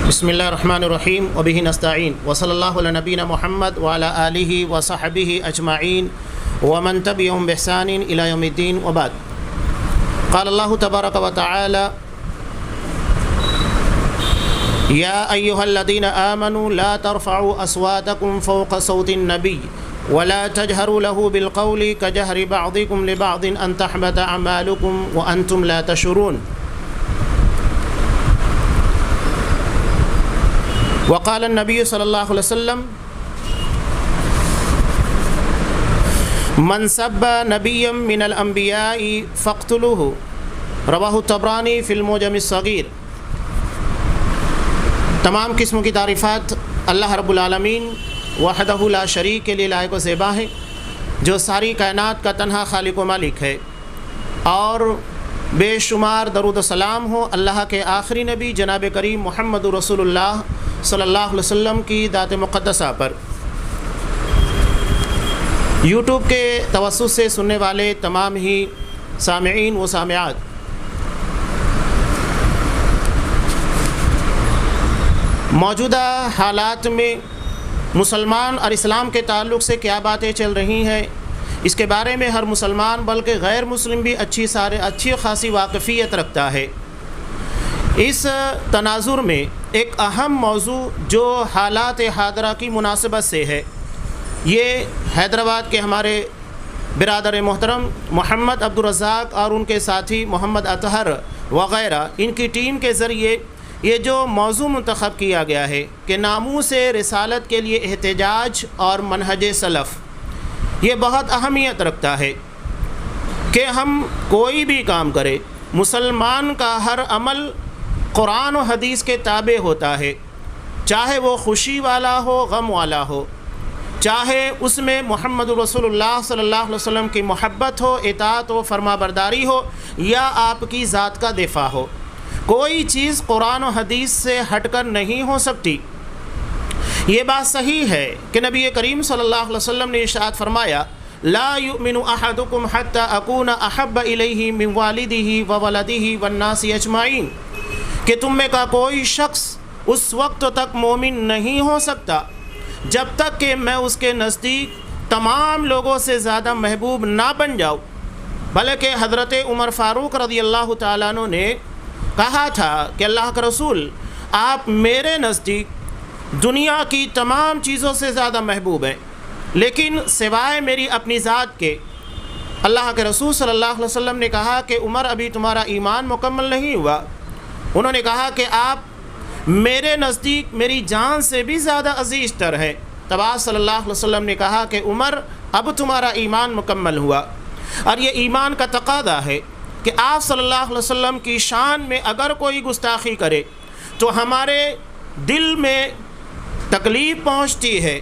بسم اللہ الرحمن الرحیم وبہ نستعین وصلی اللہ علی نبینا محمد وعلی آلہ وصحبہ اجمعین ومن تبعہم بإحسان الی یوم الدین وبعد. قال اللہ تبارک وتعالی یا ایہا الذین آمنوا لا ترفعوا اصواتکم فوق صوت النبی ولا تجهروا له بالقول كجهر بعضكم لبعض ان تحبط اعمالكم وانتم لا تشعرون. وقال النبی صلی اللہ علیہ وسلم من سب نبیا من الانبیاء فاقتلوه رواہ الطبرانی فی المعجم الصغیر. تمام قسم کی تعریفات اللہ رب العالمین وحدہ لا شریک کے لیے لائق و زیبا ہے، جو ساری کائنات کا تنہا خالق و مالک ہے، اور بے شمار درود و سلام ہو اللہ کے آخری نبی جناب کریم محمد رسول اللہ صلی اللہ علیہ وسلم کی ذات مقدسہ پر. یوٹیوب کے توسط سے سننے والے تمام ہی سامعین و سامعات، موجودہ حالات میں مسلمان اور اسلام کے تعلق سے کیا باتیں چل رہی ہیں، اس کے بارے میں ہر مسلمان بلکہ غیر مسلم بھی اچھی خاصی واقفیت رکھتا ہے. اس تناظر میں ایک اہم موضوع جو حالات حاضرہ کی مناسبت سے ہے، یہ حیدرآباد کے ہمارے برادر محترم محمد عبدالرزاق اور ان کے ساتھی محمد اطہر وغیرہ ان کی ٹیم کے ذریعے یہ جو موضوع منتخب کیا گیا ہے کہ ناموس رسالت کے لیے احتجاج اور منہج سلف، یہ بہت اہمیت رکھتا ہے کہ ہم کوئی بھی کام کرے، مسلمان کا ہر عمل قرآن و حدیث کے تابع ہوتا ہے، چاہے وہ خوشی والا ہو غم والا ہو، چاہے اس میں محمد رسول اللہ صلی اللہ علیہ وسلم کی محبت ہو، اطاعت و فرما برداری ہو، یا آپ کی ذات کا دفاع ہو. کوئی چیز قرآن و حدیث سے ہٹ کر نہیں ہو سکتی. یہ بات صحیح ہے کہ نبی کریم صلی اللہ علیہ وسلم نے ارشاد فرمایا لا یؤمن احدکم حتی اکون احب الیہ من والدہ وولدہ والناس اجمعین، کہ تم میں کا کوئی شخص اس وقت تک مومن نہیں ہو سکتا جب تک کہ میں اس کے نزدیک تمام لوگوں سے زیادہ محبوب نہ بن جاؤں. بلکہ حضرت عمر فاروق رضی اللہ تعالیٰ عنہ نے کہا تھا کہ اللہ کا رسول، آپ میرے نزدیک دنیا کی تمام چیزوں سے زیادہ محبوب ہیں، لیکن سوائے میری اپنی ذات کے. اللہ کے رسول صلی اللہ علیہ وسلم نے کہا کہ عمر ابھی تمہارا ایمان مکمل نہیں ہوا. انہوں نے کہا کہ آپ میرے نزدیک میری جان سے بھی زیادہ عزیز تر ہیں. تب آپ صلی اللہ علیہ وسلم نے کہا کہ عمر اب تمہارا ایمان مکمل ہوا. اور یہ ایمان کا تقاضا ہے کہ آپ صلی اللہ علیہ وسلم کی شان میں اگر کوئی گستاخی کرے تو ہمارے دل میں تکلیف پہنچتی ہے،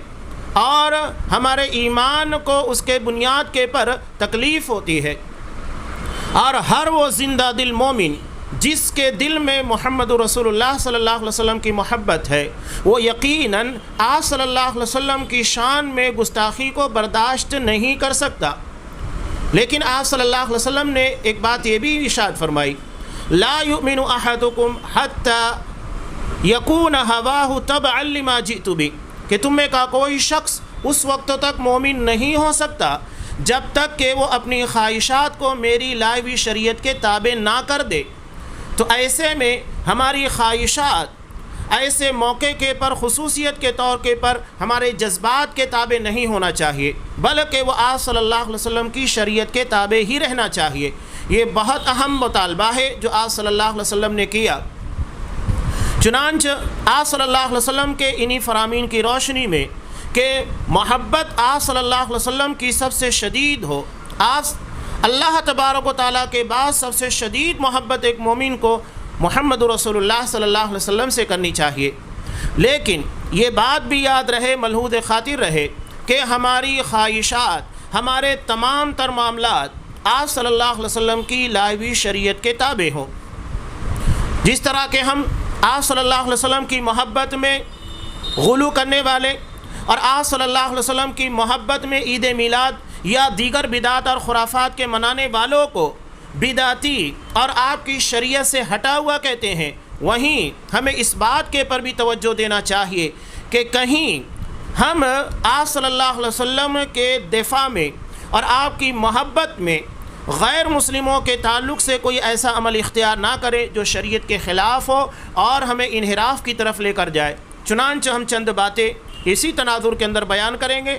اور ہمارے ایمان کو اس کے بنیاد کے پر تکلیف ہوتی ہے. اور ہر وہ زندہ دل مومن جس کے دل میں محمد رسول اللہ صلی اللہ علیہ وسلم کی محبت ہے، وہ یقیناً آپ صلی اللہ علیہ وسلم کی شان میں گستاخی کو برداشت نہیں کر سکتا. لیکن آپ صلی اللہ علیہ وسلم نے ایک بات یہ بھی ارشاد فرمائی لا یؤمن احدکم حتی یکون ہواہ تبعا لما جئت بہ، کہ تم میں کا کوئی شخص اس وقت تک مومن نہیں ہو سکتا جب تک کہ وہ اپنی خواہشات کو میری لائی ہوئی شریعت کے تابع نہ کر دے. تو ایسے میں ہماری خواہشات ایسے موقع کے پر خصوصیت کے طور کے پر ہمارے جذبات کے تابع نہیں ہونا چاہیے، بلکہ وہ آپ صلی اللہ علیہ وسلم کی شریعت کے تابع ہی رہنا چاہیے. یہ بہت اہم مطالبہ ہے جو آپ صلی اللہ علیہ وسلم نے کیا. چنانچہ آپ صلی اللہ علیہ وسلم کے انہی فرامین کی روشنی میں کہ محبت آپ صلی اللہ علیہ وسلم کی سب سے شدید ہو، آپ اللہ تبارک و تعالیٰ کے بعد سب سے شدید محبت ایک مومن کو محمد رسول اللہ صلی اللہ علیہ وسلم سے کرنی چاہیے. لیکن یہ بات بھی یاد رہے، ملحوظ خاطر رہے کہ ہماری خواہشات، ہمارے تمام تر معاملات آپ صلی اللہ علیہ وسلم کی لائی ہوئی شریعت کے تابع ہوں. جس طرح کہ ہم آپ صلی اللہ علیہ وسلم کی محبت میں غلو کرنے والے اور آپ صلی اللہ علیہ وسلم کی محبت میں عید میلاد یا دیگر بدعات اور خرافات کے منانے والوں کو بدعتی اور آپ کی شریعت سے ہٹا ہوا کہتے ہیں، وہیں ہمیں اس بات کے پر بھی توجہ دینا چاہیے کہ کہیں ہم آپ صلی اللہ علیہ وسلم کے دفاع میں اور آپ کی محبت میں غیر مسلموں کے تعلق سے کوئی ایسا عمل اختیار نہ کرے جو شریعت کے خلاف ہو اور ہمیں انحراف کی طرف لے کر جائے۔ چنانچہ ہم چند باتیں اسی تناظر کے اندر بیان کریں گے،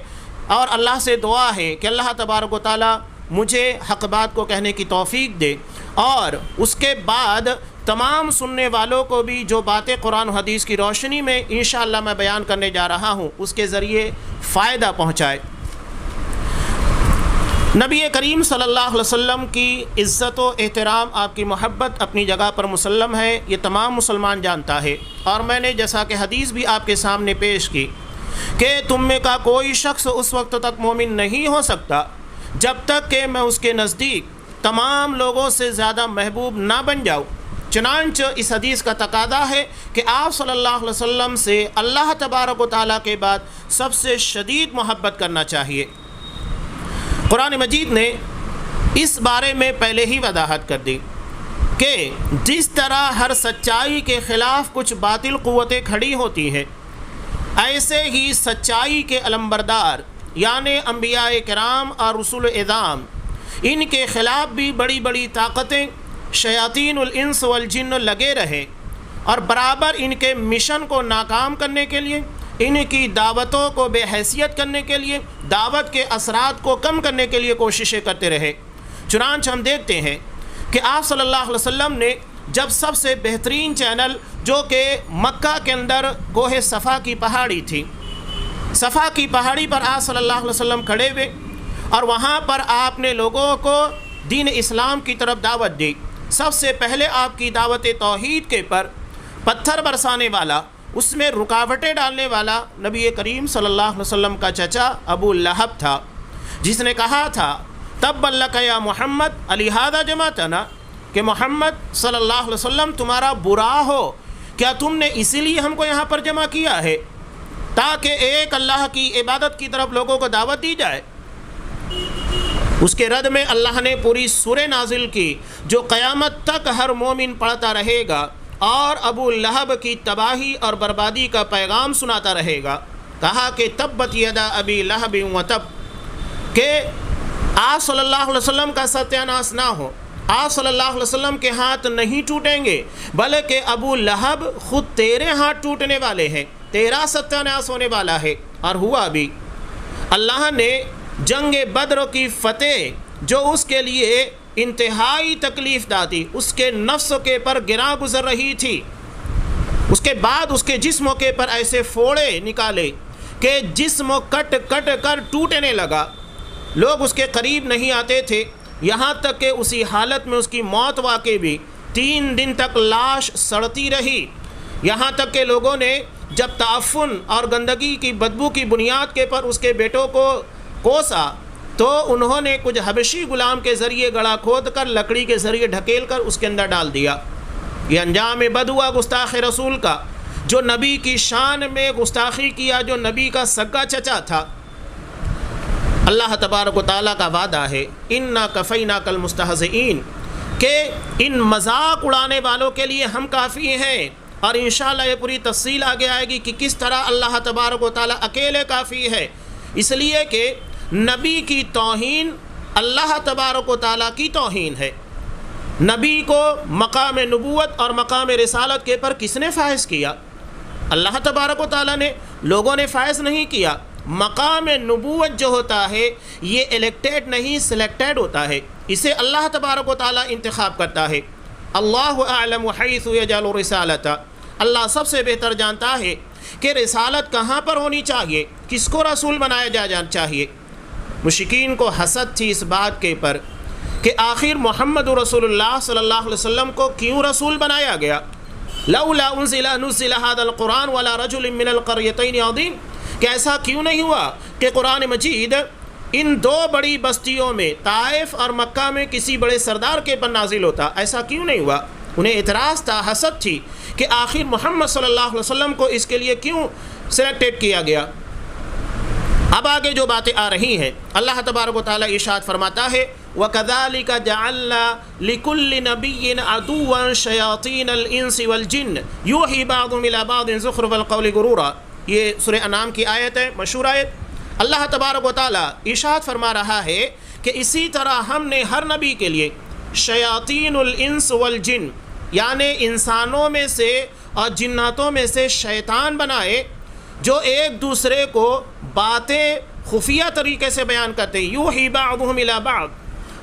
اور اللہ سے دعا ہے کہ اللہ تبارک و تعالی مجھے حق بات کو کہنے کی توفیق دے، اور اس کے بعد تمام سننے والوں کو بھی جو باتیں قرآن و حدیث کی روشنی میں انشاءاللہ میں بیان کرنے جا رہا ہوں اس کے ذریعے فائدہ پہنچائے۔ نبی کریم صلی اللہ علیہ وسلم کی عزت و احترام، آپ کی محبت اپنی جگہ پر مسلم ہے، یہ تمام مسلمان جانتا ہے، اور میں نے جیسا کہ حدیث بھی آپ کے سامنے پیش کی کہ تم میں کا کوئی شخص اس وقت تک مومن نہیں ہو سکتا جب تک کہ میں اس کے نزدیک تمام لوگوں سے زیادہ محبوب نہ بن جاؤں۔ چنانچہ اس حدیث کا تقاضا ہے کہ آپ صلی اللہ علیہ وسلم سے اللہ تبارک و تعالیٰ کے بعد سب سے شدید محبت کرنا چاہیے۔ قرآن مجید نے اس بارے میں پہلے ہی وضاحت کر دی کہ جس طرح ہر سچائی کے خلاف کچھ باطل قوتیں کھڑی ہوتی ہیں، ایسے ہی سچائی کے علمبردار یعنی انبیاء کرام اور رسول اعظام، ان کے خلاف بھی بڑی بڑی طاقتیں شیاطین الانس والجن لگے رہے، اور برابر ان کے مشن کو ناکام کرنے کے لیے، ان کی دعوتوں کو بے حیثیت کرنے کے لیے، دعوت کے اثرات کو کم کرنے کے لیے کوششیں کرتے رہے۔ چنانچہ ہم دیکھتے ہیں کہ آپ صلی اللہ علیہ وسلم نے جب سب سے بہترین چینل جو کہ مکہ کے اندر کوہ صفا کی پہاڑی تھی، صفا کی پہاڑی پر آپ صلی اللہ علیہ وسلم کھڑے ہوئے، اور وہاں پر آپ نے لوگوں کو دین اسلام کی طرف دعوت دی۔ سب سے پہلے آپ کی دعوت توحید کے پر پتھر برسانے والا، اس میں رکاوٹیں ڈالنے والا نبی کریم صلی اللہ علیہ وسلم کا چچا ابو لہب تھا، جس نے کہا تھا تبا لک یا محمد لہذا جمعتنا، کہ محمد صلی اللہ علیہ وسلم تمہارا برا ہو، کیا تم نے اسی لیے ہم کو یہاں پر جمع کیا ہے تاکہ ایک اللہ کی عبادت کی طرف لوگوں کو دعوت دی جائے؟ اس کے رد میں اللہ نے پوری سورہ نازل کی جو قیامت تک ہر مومن پڑھتا رہے گا اور ابو لہب کی تباہی اور بربادی کا پیغام سناتا رہے گا۔ کہا کہ تبت یدا ابی لہب و تب، کہ آپ صلی اللہ علیہ وسلم کا ستیہ ناش نہ ہو، آپ صلی اللہ علیہ وسلم کے ہاتھ نہیں ٹوٹیں گے، بلکہ ابو لہب خود تیرے ہاتھ ٹوٹنے والے ہیں، تیرا ستیہ ناش ہونے والا ہے۔ اور ہوا بھی، اللہ نے جنگ بدر کی فتح جو اس کے لیے انتہائی تکلیف دہ تھی، اس کے نفس کے پر گراں گزر رہی تھی، اس کے بعد اس کے جسم کے پر ایسے پھوڑے نکالے کہ جسم کٹ کٹ کر ٹوٹنے لگا، لوگ اس کے قریب نہیں آتے تھے، یہاں تک کہ اسی حالت میں اس کی موت واقع بھی 3 دن تک لاش سڑتی رہی، یہاں تک کہ لوگوں نے جب تعفن اور گندگی کی بدبو کی بنیاد کے پر اس کے بیٹوں کو کوسا تو انہوں نے کچھ حبشی غلام کے ذریعے گڑھا کھود کر لکڑی کے ذریعے ڈھکیل کر اس کے اندر ڈال دیا۔ یہ انجام بد ہوا گستاخ رسول کا، جو نبی کی شان میں گستاخی کیا، جو نبی کا سگا چچا تھا۔ اللہ تبارک و تعالیٰ کا وعدہ ہے انا کفیناک المستہزئین، کہ ان مذاق اڑانے والوں کے لیے ہم کافی ہیں، اور انشاءاللہ یہ پوری تفصیل آگے آئے گی کہ کس طرح اللہ تبارک و تعالیٰ اکیلے کافی ہے، اس لیے کہ نبی کی توہین اللہ تبارک و تعالیٰ کی توہین ہے۔ نبی کو مقام نبوت اور مقام رسالت کے پر کس نے فائز کیا؟ اللہ تبارک و تعالیٰ نے، لوگوں نے فائز نہیں کیا۔ مقام نبوت جو ہوتا ہے یہ الیکٹیڈ نہیں سلیکٹیڈ ہوتا ہے، اسے اللہ تبارک و تعالیٰ انتخاب کرتا ہے۔ اللہ اعلم حیث یجعل رسالتہ، اللہ سب سے بہتر جانتا ہے کہ رسالت کہاں پر ہونی چاہیے، کس کو رسول بنایا جانا چاہیے۔ مشرکین کو حسد تھی اس بات کے پر کہ آخر محمد رسول اللہ صلی اللہ علیہ وسلم کو کیوں رسول بنایا گیا؟ لولا نزل هذا القرآن ولا رجل من القريتين عظيم، کہ ایسا کیوں نہیں ہوا کہ قرآن مجید ان 2 بڑی بستیوں میں طائف اور مکہ میں کسی بڑے سردار کے پر نازل ہوتا؟ ایسا کیوں نہیں ہوا؟ انہیں اعتراض تھا، حسد تھی کہ آخر محمد صلی اللہ علیہ وسلم کو اس کے لیے کیوں سلیکٹڈ کیا گیا۔ اب آگے جو باتیں آ رہی ہیں، اللہ تبارک و تعالیٰ ارشاد فرماتا ہے وَكَذَلِكَ جَعَلْنَا لِكُلِّ نَبِيٍّ عَدُوًّا شَيَاطِينَ الْإِنسِ وَالْجِنِّ يُوحِي بَعْضُهُمْ إِلَىٰ بَعْضٍ زُخْرُفَ الْقَوْلِ غُرُورًا. یہ سورہ انعام کی آیت ہے، مشہور آیت. اللہ تبارک و تعالیٰ ارشاد فرما رہا ہے کہ اسی طرح ہم نے ہر نبی کے لیے شیاطین الانس والجن، یعنی انسانوں میں سے اور جناتوں میں سے شیطان بنائے جو ایک دوسرے کو باتیں خفیہ طریقے سے بیان کرتے ہیں. یوحی بعضهم الی بعض،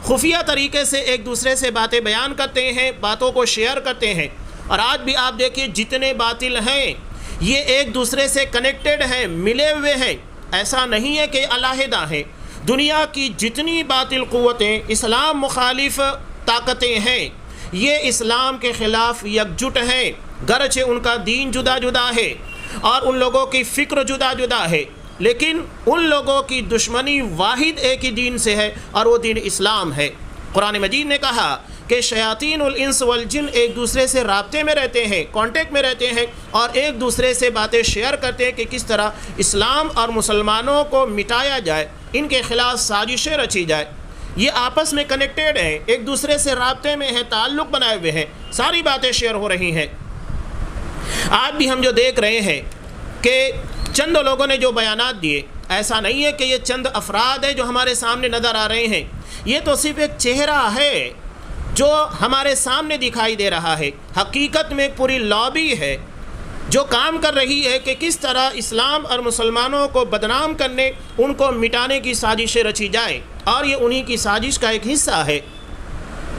خفیہ طریقے سے ایک دوسرے سے باتیں بیان کرتے ہیں، باتوں کو شیئر کرتے ہیں. اور آج بھی آپ دیکھیے جتنے باطل ہیں یہ ایک دوسرے سے کنیکٹڈ ہیں، ملے ہوئے ہیں. ایسا نہیں ہے کہ علیحدہ ہیں. دنیا کی جتنی باطل قوتیں، اسلام مخالف طاقتیں ہیں، یہ اسلام کے خلاف یکجٹ ہیں، گرچہ ان کا دین جدا جدا ہے اور ان لوگوں کی فکر جدا جدا ہے، لیکن ان لوگوں کی دشمنی واحد ایک ہی دین سے ہے اور وہ دین اسلام ہے. قرآن مجید نے کہا کہ شیاطین الانس والجن ایک دوسرے سے رابطے میں رہتے ہیں، کانٹیکٹ میں رہتے ہیں اور ایک دوسرے سے باتیں شیئر کرتے ہیں کہ کس طرح اسلام اور مسلمانوں کو مٹایا جائے، ان کے خلاف سازشیں رچی جائے. یہ آپس میں کنیکٹڈ ہیں، ایک دوسرے سے رابطے میں ہیں، تعلق بنائے ہوئے ہیں، ساری باتیں شیئر ہو رہی ہیں. آج بھی ہم جو دیکھ رہے ہیں کہ چند لوگوں نے جو بیانات دیے، ایسا نہیں ہے کہ یہ چند افراد ہیں جو ہمارے سامنے نظر آ رہے ہیں، یہ تو صرف ایک چہرہ ہے جو ہمارے سامنے دکھائی دے رہا ہے. حقیقت میں ایک پوری لابی ہے جو کام کر رہی ہے کہ کس طرح اسلام اور مسلمانوں کو بدنام کرنے، ان کو مٹانے کی سازشیں رچی جائیں، اور یہ انہی کی سازش کا ایک حصہ ہے.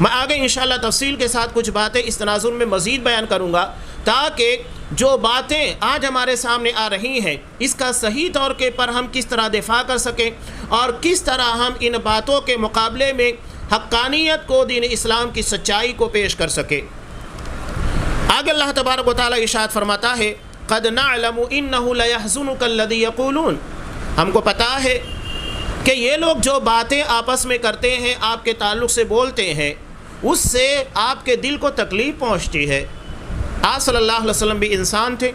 میں آگے انشاءاللہ تفصیل کے ساتھ کچھ باتیں اس تناظر میں مزید بیان کروں گا تاکہ جو باتیں آج ہمارے سامنے آ رہی ہیں اس کا صحیح طور کے پر ہم کس طرح دفاع کر سکیں اور کس طرح ہم ان باتوں کے مقابلے میں حقانیت کو، دین اسلام کی سچائی کو پیش کر سکیں. آگے اللہ تبارک و تعالیٰ ارشاد فرماتا ہے قَدْ نَعْلَمُ إِنَّهُ لَيَحْزُنُكَ الَّذِي يَقُولُونَ، ہم کو پتہ ہے کہ یہ لوگ جو باتیں آپس میں کرتے ہیں، آپ کے تعلق سے بولتے ہیں، اس سے آپ کے دل کو تکلیف پہنچتی ہے. آپ صلی اللہ علیہ وسلم بھی انسان تھے،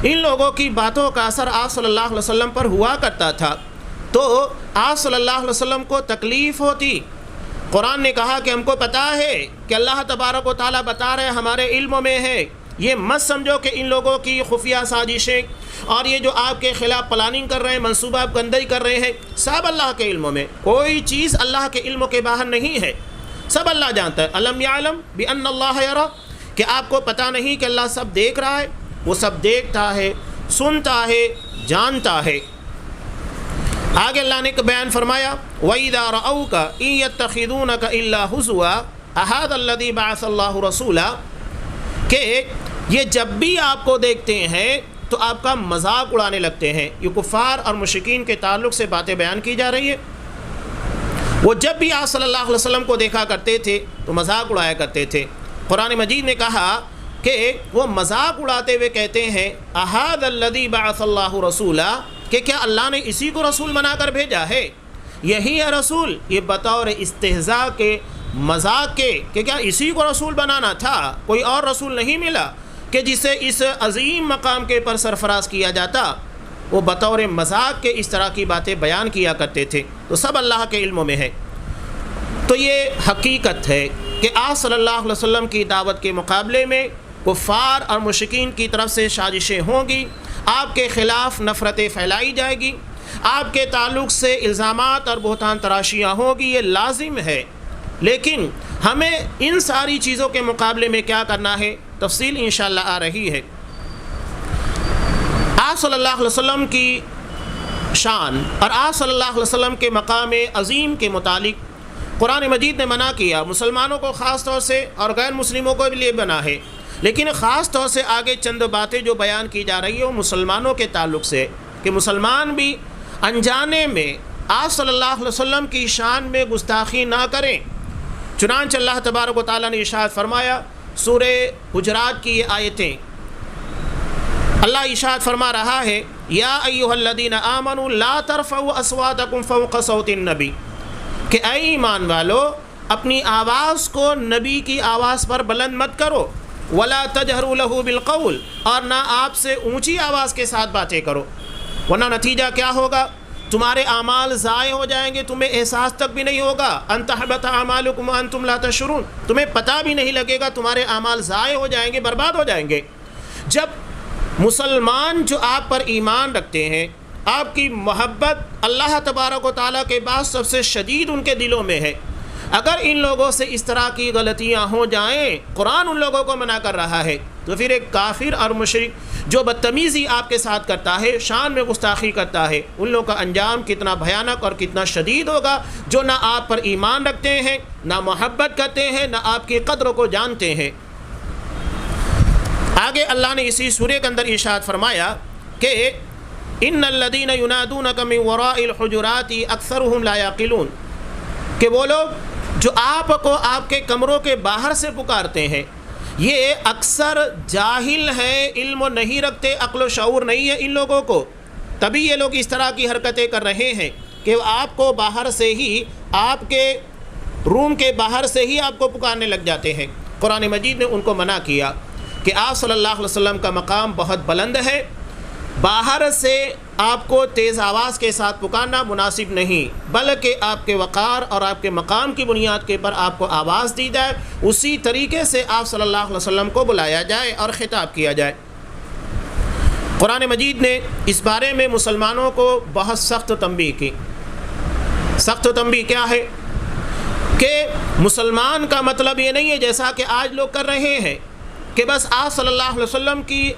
ان لوگوں کی باتوں کا اثر آپ صلی اللہ علیہ وسلم پر ہوا کرتا تھا، تو آپ صلی اللہ علیہ وسلم کو تکلیف ہوتی. قرآن نے کہا کہ ہم کو پتہ ہے کہ اللہ تبارک و تعالیٰ بتا رہے ہمارے علم میں ہے، یہ مت سمجھو کہ ان لوگوں کی خفیہ سازشیں اور یہ جو آپ کے خلاف پلاننگ کر رہے ہیں، منصوبہ بندی کر رہے ہیں، سب اللہ کے علم میں، کوئی چیز اللہ کے علم کے باہر نہیں ہے، سب اللہ جانتا ہے. الم یعلم بان اللہ یری، کہ آپ کو پتہ نہیں کہ اللہ سب دیکھ رہا ہے، وہ سب دیکھتا ہے، سنتا ہے، جانتا ہے. آگے اللہ نے بیان فرمایا وَإِذَا رَأَوْكَ إِن يَتَّخِذُونَكَ إِلَّا هُزُوًا أَهَذَا الَّذِي بَعَثَ اللَّهُ رَسُولًا، کہ یہ جب بھی آپ کو دیکھتے ہیں تو آپ کا مذاق اڑانے لگتے ہیں. یہ کفار اور مشرکین کے تعلق سے باتیں بیان کی جا رہی ہے. وہ جب بھی آپ صلی اللہ علیہ وسلم کو دیکھا کرتے تھے تو مذاق اڑایا کرتے تھے. قرآن مجید نے کہا کہ وہ مذاق اڑاتے ہوئے کہتے ہیں أَهَذَا الَّذِي بَعَثَ اللَّهُ رَسُولًا، کہ کیا اللہ نے اسی کو رسول بنا کر بھیجا ہے، یہی ہے رسول. یہ بطور استہزاء کے، مذاق کے، کہ کیا اسی کو رسول بنانا تھا، کوئی اور رسول نہیں ملا کہ جسے اس عظیم مقام کے پر سرفراز کیا جاتا. وہ بطور مذاق کے اس طرح کی باتیں بیان کیا کرتے تھے. تو سب اللہ کے علم میں ہے. تو یہ حقیقت ہے کہ آپ صلی اللہ علیہ وسلم کی دعوت کے مقابلے میں کفار اور مشرکین کی طرف سے سازشیں ہوں گی، آپ کے خلاف نفرتیں پھیلائی جائے گی، آپ کے تعلق سے الزامات اور بہتان تراشیاں ہوں گی، یہ لازم ہے. لیکن ہمیں ان ساری چیزوں کے مقابلے میں کیا کرنا ہے، تفصیل انشاءاللہ آ رہی ہے. آپ صلی اللہ علیہ وسلم کی شان اور آپ صلی اللہ علیہ وسلم کے مقام عظیم کے متعلق قرآن مجید نے منع کیا. مسلمانوں کو خاص طور سے اور غیر مسلموں کو بھی لیے بنا ہے، لیکن خاص طور سے آگے چند باتیں جو بیان کی جا رہی ہیں وہ مسلمانوں کے تعلق سے، کہ مسلمان بھی انجانے میں آپ صلی اللہ علیہ وسلم کی شان میں گستاخی نہ کریں. چنانچہ اللہ تبارک و تعالیٰ نے ارشاد فرمایا، سورہ حجرات کی یہ آیتیں، اللہ ارشاد فرما رہا ہے یا ایھا الذین آمنوا لا ترفعوا اصواتکم فوق صوت النبی، کہ اے ایمان والو اپنی آواز کو نبی کی آواز پر بلند مت کرو، ولا تجہروا لہ بالقول، اور نہ آپ سے اونچی آواز کے ساتھ باتیں کرو، ورنہ نتیجہ کیا ہوگا تمہارے اعمال ضائع ہو جائیں گے، تمہیں احساس تک بھی نہیں ہوگا، ان تحبط اعمالکم وانتم لا تشعرون، تمہیں پتہ بھی نہیں لگے گا، تمہارے اعمال ضائع ہو جائیں گے، برباد ہو جائیں گے۔ جب مسلمان جو آپ پر ایمان رکھتے ہیں، آپ کی محبت اللہ تبارک و تعالیٰ کے بعد سب سے شدید ان کے دلوں میں ہے، اگر ان لوگوں سے اس طرح کی غلطیاں ہو جائیں، قرآن ان لوگوں کو منع کر رہا ہے، تو پھر ایک کافر اور مشرک جو بدتمیزی آپ کے ساتھ کرتا ہے، شان میں گستاخی کرتا ہے، ان لوگوں کا انجام کتنا بھیانک اور کتنا شدید ہوگا، جو نہ آپ پر ایمان رکھتے ہیں، نہ محبت کرتے ہیں، نہ آپ کی قدر کو جانتے ہیں۔ آگے اللہ نے اسی سورہ کے اندر ارشاد فرمایا کہ ان الذین ینادونک من وراء الحجرات اکثرهم لا یعقلون، کہ وہ لوگ جو آپ کو آپ کے کمروں کے باہر سے پکارتے ہیں، یہ اکثر جاہل ہیں، علم نہیں رکھتے، عقل و شعور نہیں ہے ان لوگوں کو، تبھی یہ لوگ اس طرح کی حرکتیں کر رہے ہیں کہ آپ کو باہر سے ہی، آپ کے روم کے باہر سے ہی آپ کو پکارنے لگ جاتے ہیں۔ قرآن مجید نے ان کو منع کیا کہ آپ صلی اللہ علیہ وسلم کا مقام بہت بلند ہے، باہر سے آپ کو تیز آواز کے ساتھ پکارنا مناسب نہیں، بلکہ آپ کے وقار اور آپ کے مقام کی بنیاد کے پر آپ کو آواز دی جائے، اسی طریقے سے آپ صلی اللہ علیہ وسلم کو بلایا جائے اور خطاب کیا جائے۔ قرآن مجید نے اس بارے میں مسلمانوں کو بہت سخت تنبیہ کی۔ سخت تنبیہ کیا ہے؟ کہ مسلمان کا مطلب یہ نہیں ہے جیسا کہ آج لوگ کر رہے ہیں کہ بس آپ صلی اللہ علیہ وسلم کی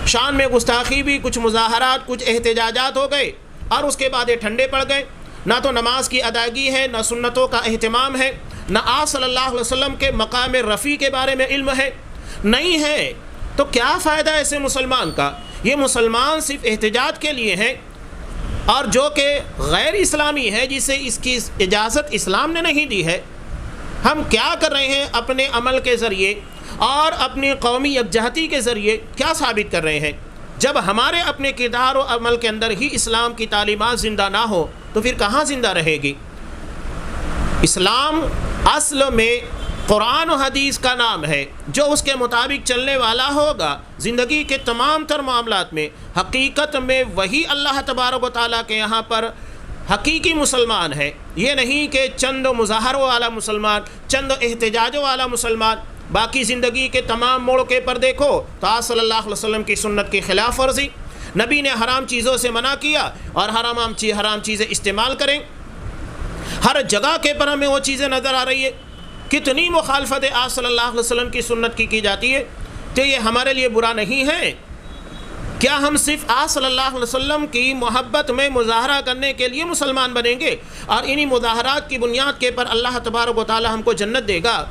شان میں گستاخی بھی، کچھ مظاہرات، کچھ احتجاجات ہو گئے اور اس کے بعد یہ ٹھنڈے پڑ گئے، نہ تو نماز کی ادائیگی ہے، نہ سنتوں کا اہتمام ہے، نہ آپ صلی اللہ علیہ وسلم کے مقام رفیع کے بارے میں علم ہے، نہیں ہے، تو کیا فائدہ ایسے مسلمان کا؟ یہ مسلمان صرف احتجاج کے لیے ہیں، اور جو کہ غیر اسلامی ہے، جسے اس کی اجازت اسلام نے نہیں دی ہے، ہم کیا کر رہے ہیں اپنے عمل کے ذریعے اور اپنی قومی یکجہتی کے ذریعے کیا ثابت کر رہے ہیں؟ جب ہمارے اپنے کردار و عمل کے اندر ہی اسلام کی تعلیمات زندہ نہ ہو تو پھر کہاں زندہ رہے گی؟ اسلام اصل میں قرآن و حدیث کا نام ہے، جو اس کے مطابق چلنے والا ہوگا زندگی کے تمام تر معاملات میں، حقیقت میں وہی اللہ تبارک و تعالیٰ کے یہاں پر حقیقی مسلمان ہے، یہ نہیں کہ چند مظاہروں والا مسلمان، چند احتجاجوں والا مسلمان۔ باقی زندگی کے تمام موڑے پر دیکھو تو آپ صلی اللہ علیہ وسلم کی سنت کی خلاف ورزی، نبی نے حرام چیزوں سے منع کیا اور حرام چیزیں استعمال کریں، ہر جگہ کے پر ہمیں وہ چیزیں نظر آ رہی ہے، کتنی مخالفت آپ صلی اللہ علیہ وسلم کی سنت کی جاتی ہے، تو یہ ہمارے لیے برا نہیں ہے؟ کیا ہم صرف آپ صلی اللہ علیہ وسلم کی محبت میں مظاہرہ کرنے کے لیے مسلمان بنیں گے اور انہی مظاہرات کی بنیاد کے پر اللہ تبارک و تعالی ہم کو جنت دے گا؟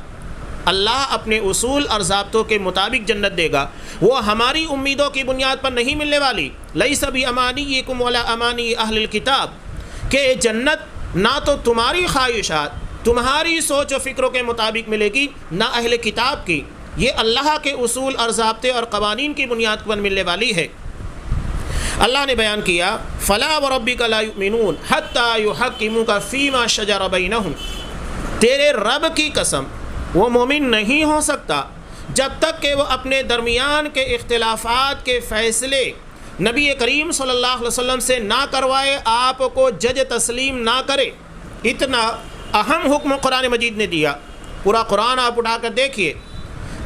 اللہ اپنے اصول اور ضابطوں کے مطابق جنت دے گا، وہ ہماری امیدوں کی بنیاد پر نہیں ملنے والی۔ لیس بامانیکم ولا امانی اہل الکتاب، کہ جنت نہ تو تمہاری خواہشات، تمہاری سوچ و فکروں کے مطابق ملے گی، نہ اہل کتاب کی، یہ اللہ کے اصول اور ضابطے اور قوانین کی بنیاد پر ملنے والی ہے۔ اللہ نے بیان کیا فلا وربک لا یؤمنون حتی یحکموک فیما شجر بینہم، تیرے رب کی قسم وہ مومن نہیں ہو سکتا جب تک کہ وہ اپنے درمیان کے اختلافات کے فیصلے نبی کریم صلی اللہ علیہ وسلم سے نہ کروائے، آپ کو جج تسلیم نہ کرے۔ اتنا اہم حکم قرآن مجید نے دیا، پورا قرآن آپ اٹھا کر دیکھیے،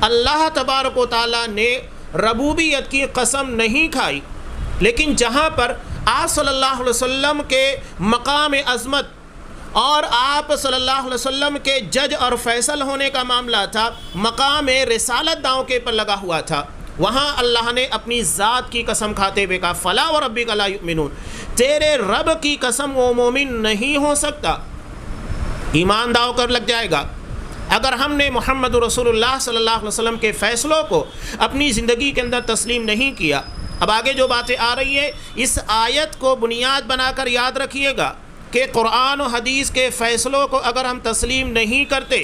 اللہ تبارک و تعالیٰ نے ربوبیت کی قسم نہیں کھائی، لیکن جہاں پر آپ صلی اللہ علیہ وسلم کے مقام عظمت اور آپ صلی اللہ علیہ وسلم کے جج اور فیصل ہونے کا معاملہ تھا، مقام رسالت داؤں کے پر لگا ہوا تھا، وہاں اللہ نے اپنی ذات کی قسم کھاتے ہوئے کہا فلا وربک لا یؤمنون، تیرے رب کی قسم وہ مومن نہیں ہو سکتا۔ ایمان داؤ کر لگ جائے گا اگر ہم نے محمد رسول اللہ صلی اللہ علیہ وسلم کے فیصلوں کو اپنی زندگی کے اندر تسلیم نہیں کیا۔ اب آگے جو باتیں آ رہی ہیں اس آیت کو بنیاد بنا کر یاد رکھیے گا کہ قرآن و حدیث کے فیصلوں کو اگر ہم تسلیم نہیں کرتے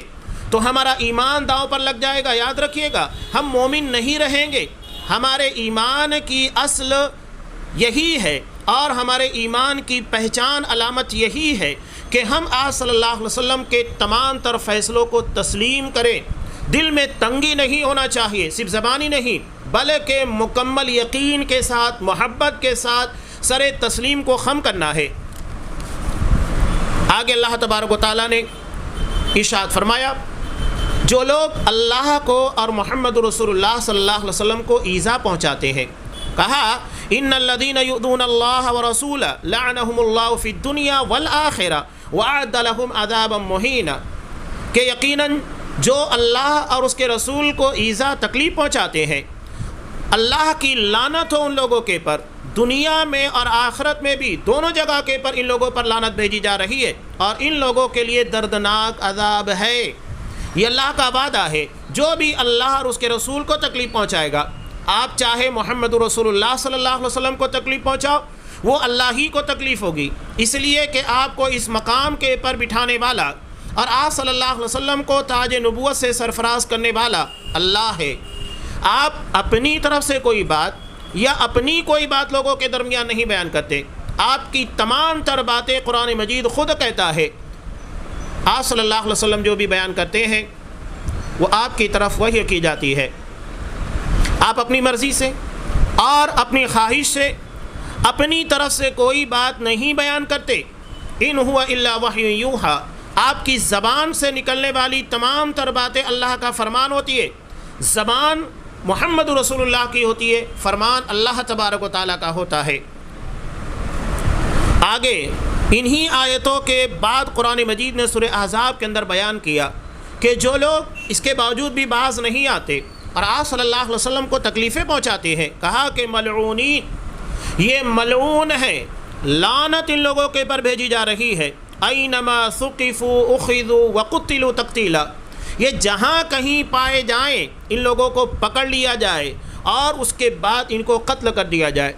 تو ہمارا ایمان داؤں پر لگ جائے گا۔ یاد رکھیے گا ہم مومن نہیں رہیں گے۔ ہمارے ایمان کی اصل یہی ہے اور ہمارے ایمان کی پہچان علامت یہی ہے کہ ہم آپ صلی اللہ علیہ وسلم کے تمام تر فیصلوں کو تسلیم کریں، دل میں تنگی نہیں ہونا چاہیے، صرف زبانی نہیں بلکہ مکمل یقین کے ساتھ، محبت کے ساتھ سر تسلیم کو خم کرنا ہے۔ آگے اللہ تبارک و تعالیٰ نے ارشاد فرمایا جو لوگ اللہ کو اور محمد رسول اللہ صلی اللہ علیہ وسلم کو ایذا پہنچاتے ہیں، کہا ان الذین یؤذون اللہ ورسولہ لعنہم اللہ فی الدنیا والآخرہ وأعد لهم عذابا مہینا، کہ یقیناً جو اللہ اور اس کے رسول کو ایذا تکلیف پہنچاتے ہیں، اللہ کی لعنت ہو ان لوگوں کے پر، دنیا میں اور آخرت میں بھی دونوں جگہ کے پر ان لوگوں پر لعنت بھیجی جا رہی ہے، اور ان لوگوں کے لیے دردناک عذاب ہے۔ یہ اللہ کا وعدہ ہے، جو بھی اللہ اور اس کے رسول کو تکلیف پہنچائے گا، آپ چاہے محمد رسول اللہ صلی اللہ علیہ وسلم کو تکلیف پہنچاؤ، وہ اللہ ہی کو تکلیف ہوگی، اس لیے کہ آپ کو اس مقام کے پر بٹھانے والا اور آپ صلی اللہ علیہ وسلم کو تاج نبوت سے سرفراز کرنے والا اللہ ہے۔ آپ اپنی طرف سے کوئی بات یا اپنی کوئی بات لوگوں کے درمیان نہیں بیان کرتے، آپ کی تمام تر باتیں قرآن مجید خود کہتا ہے، آپ صلی اللہ علیہ وسلم جو بھی بیان کرتے ہیں وہ آپ کی طرف وحی کی جاتی ہے۔ آپ اپنی مرضی سے اور اپنی خواہش سے اپنی طرف سے کوئی بات نہیں بیان کرتے، ان ہوا الا وحی یوحیٰ، آپ کی زبان سے نکلنے والی تمام تر باتیں اللہ کا فرمان ہوتی ہے، زبان محمد رسول اللہ کی ہوتی ہے، فرمان اللہ تبارک و تعالیٰ کا ہوتا ہے۔ آگے انہی آیتوں کے بعد قرآن مجید نے سورہ احزاب کے اندر بیان کیا کہ جو لوگ اس کے باوجود بھی باز نہیں آتے اور آپ صلی اللہ علیہ وسلم کو تکلیفیں پہنچاتے ہیں، کہا کہ ملعونین، یہ ملعون ہے، لعنت ان لوگوں کے پر بھیجی جا رہی ہے، اینما ثقفوا اخذوا وقتلوا تقتیلا، یہ جہاں کہیں پائے جائیں ان لوگوں کو پکڑ لیا جائے اور اس کے بعد ان کو قتل کر دیا جائے۔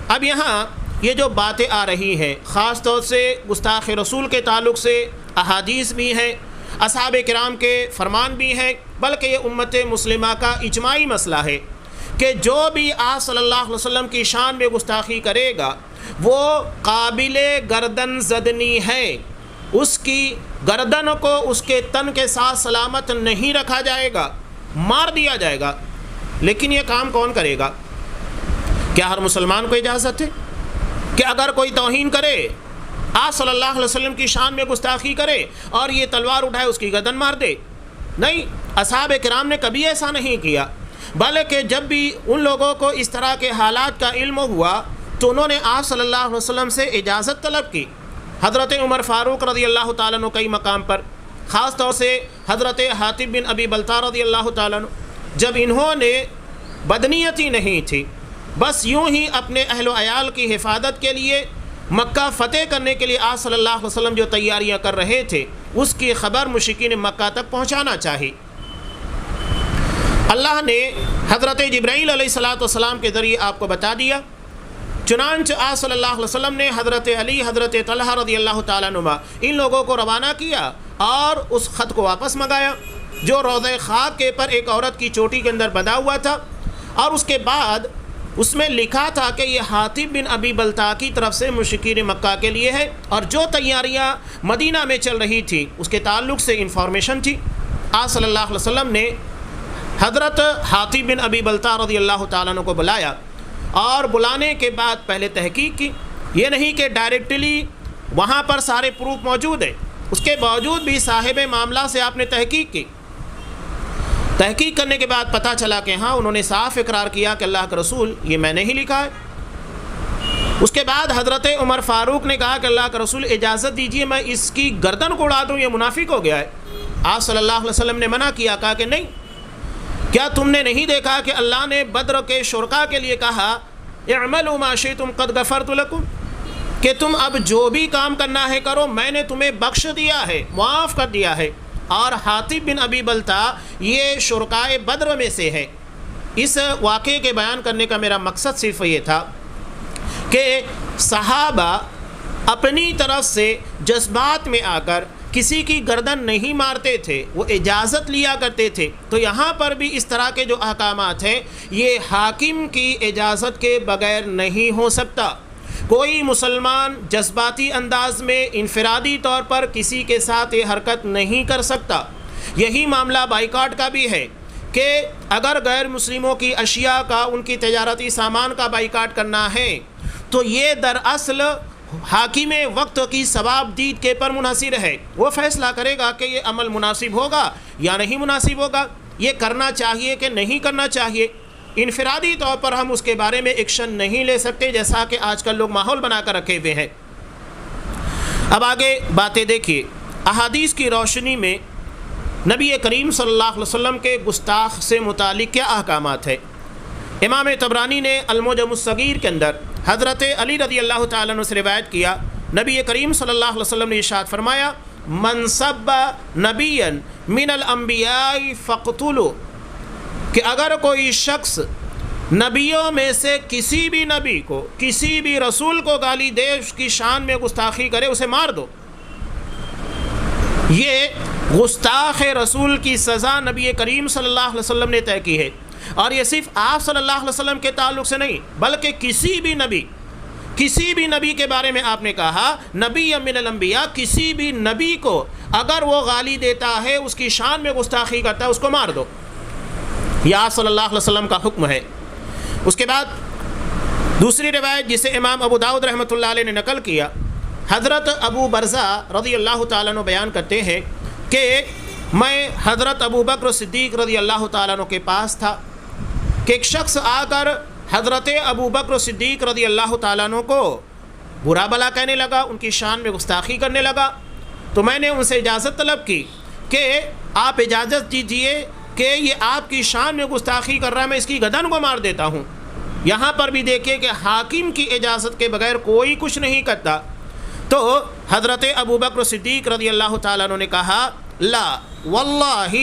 اب یہاں یہ جو باتیں آ رہی ہیں خاص طور سے گستاخ رسول کے تعلق سے احادیث بھی ہیں، اصحاب کرام کے فرمان بھی ہیں، بلکہ یہ امت مسلمہ کا اجماعی مسئلہ ہے کہ جو بھی آپ صلی اللہ علیہ وسلم کی شان میں گستاخی کرے گا وہ قابل گردن زدنی ہے، اس کی گردن کو اس کے تن کے ساتھ سلامت نہیں رکھا جائے گا، مار دیا جائے گا۔ لیکن یہ کام کون کرے گا؟ کیا ہر مسلمان کو اجازت ہے کہ اگر کوئی توہین کرے، آپ صلی اللہ علیہ وسلم کی شان میں گستاخی کرے اور یہ تلوار اٹھائے اس کی گردن مار دے؟ نہیں، اصحاب کرام نے کبھی ایسا نہیں کیا، بلکہ جب بھی ان لوگوں کو اس طرح کے حالات کا علم ہوا تو انہوں نے آپ صلی اللہ علیہ وسلم سے اجازت طلب کی۔ حضرت عمر فاروق رضی اللہ تعالیٰ عنہ کئی مقام پر، خاص طور سے حضرت حاتب بن ابی بلتع رضی اللہ تعالیٰ عنہ، جب انہوں نے بدنیتی نہیں تھی، بس یوں ہی اپنے اہل و عیال کی حفاظت کے لیے مکہ فتح کرنے کے لیے آپ صلی اللہ علیہ وسلم جو تیاریاں کر رہے تھے اس کی خبر مشرکین مکہ تک پہنچانا چاہی، اللہ نے حضرت جبرائیل علیہ السلام کے ذریعے آپ کو بتا دیا۔ چنانچہ آپ صلی اللہ علیہ وسلم نے حضرت علی، حضرت طلحہ رضی اللہ تعالیٰ عنہ ان لوگوں کو روانہ کیا اور اس خط کو واپس منگایا جو روضہ خاک کے پر ایک عورت کی چوٹی کے اندر بندھا ہوا تھا، اور اس کے بعد اس میں لکھا تھا کہ یہ حاتب بن ابی بلتع کی طرف سے مشرکین مکہ کے لیے ہے، اور جو تیاریاں مدینہ میں چل رہی تھی اس کے تعلق سے انفارمیشن تھی۔ آپ صلی اللہ علیہ وسلم نے حضرت حاتب بن ابی بلتع رضی اللہ تعالیٰ عنہ کو بلایا، اور بلانے کے بعد پہلے تحقیق کی، یہ نہیں کہ ڈائریکٹلی وہاں پر سارے پروف موجود ہیں، اس کے باوجود بھی صاحب معاملہ سے آپ نے تحقیق کی۔ تحقیق کرنے کے بعد پتہ چلا کہ ہاں انہوں نے صاف اقرار کیا کہ اللہ کا رسول یہ میں نے ہی لکھا ہے۔ اس کے بعد حضرت عمر فاروق نے کہا کہ اللہ کا رسول اجازت دیجئے میں اس کی گردن کو اڑا دوں، یہ منافق ہو گیا ہے۔ آپ صلی اللہ علیہ وسلم نے منع کیا، کہا کہ نہیں، کیا تم نے نہیں دیکھا کہ اللہ نے بدر کے شرکاء کے لیے کہا اعملوا ما شئتم قد غفرت لکم، کہ تم اب جو بھی کام کرنا ہے کرو، میں نے تمہیں بخش دیا ہے، معاف کر دیا ہے۔ اور حاتب بن ابی بلتع یہ شرکائے بدر میں سے ہے۔ اس واقعے کے بیان کرنے کا میرا مقصد صرف یہ تھا کہ صحابہ اپنی طرف سے جذبات میں آ کر کسی کی گردن نہیں مارتے تھے، وہ اجازت لیا کرتے تھے۔ تو یہاں پر بھی اس طرح کے جو احکامات ہیں یہ حاکم کی اجازت کے بغیر نہیں ہو سکتا۔ کوئی مسلمان جذباتی انداز میں انفرادی طور پر کسی کے ساتھ یہ حرکت نہیں کر سکتا۔ یہی معاملہ بائیکاٹ کا بھی ہے کہ اگر غیر مسلموں کی اشیاء کا، ان کی تجارتی سامان کا بائیکاٹ کرنا ہے تو یہ دراصل حاکم وقت کی ثواب دید کے پر منحصر ہے، وہ فیصلہ کرے گا کہ یہ عمل مناسب ہوگا یا نہیں مناسب ہوگا، یہ کرنا چاہیے کہ نہیں کرنا چاہیے۔ انفرادی طور پر ہم اس کے بارے میں ایکشن نہیں لے سکتے، جیسا کہ آج کل لوگ ماحول بنا کر رکھے ہوئے ہیں۔ اب آگے باتیں دیکھیے، احادیث کی روشنی میں نبی کریم صلی اللہ علیہ وسلم کے گستاخ سے متعلق کیا احکامات ہیں۔ امام طبرانی نے المعجم الصغیر کے اندر حضرت علی رضی اللہ تعالیٰ عنہ سے روایت کیا، نبی کریم صلی اللہ علیہ وسلم نے ارشاد فرمایا، من سب نبیا من الانبیاء فاقتلوا، کہ اگر کوئی شخص نبیوں میں سے کسی بھی نبی کو، کسی بھی رسول کو گالی دے، اس کی شان میں گستاخی کرے، اسے مار دو۔ یہ گستاخ رسول کی سزا نبی کریم صلی اللہ علیہ وسلم نے طے کی ہے، اور یہ صرف آپ صلی اللہ علیہ وسلم کے تعلق سے نہیں، بلکہ کسی بھی نبی کے بارے میں آپ نے کہا، نبی من الانبیاء، کسی بھی نبی کو اگر وہ گالی دیتا ہے، اس کی شان میں گستاخی کرتا ہے، اس کو مار دو۔ یہ آپ صلی اللہ علیہ وسلم کا حکم ہے۔ اس کے بعد دوسری روایت جسے امام ابو داؤد رحمۃ اللہ علیہ نے نقل کیا، حضرت ابو برزہ رضی اللہ تعالیٰ عنہ بیان کرتے ہیں کہ میں حضرت ابو بکر صدیق رضی اللہ تعالیٰ عنہ کے پاس تھا کہ ایک شخص آ کر حضرت ابو بکر صدیق رضی اللہ تعالیٰ عنہ کو برا بلا کہنے لگا، ان کی شان میں گستاخی کرنے لگا۔ تو میں نے ان سے اجازت طلب کی کہ آپ اجازت دیجیے کہ یہ آپ کی شان میں گستاخی کر رہا ہے، میں اس کی گردن کو مار دیتا ہوں۔ یہاں پر بھی دیکھیے کہ حاکم کی اجازت کے بغیر کوئی کچھ نہیں کرتا۔ تو حضرت ابو بکر صدیق رضی اللہ تعالیٰ عنہ نے کہا، لا واللہ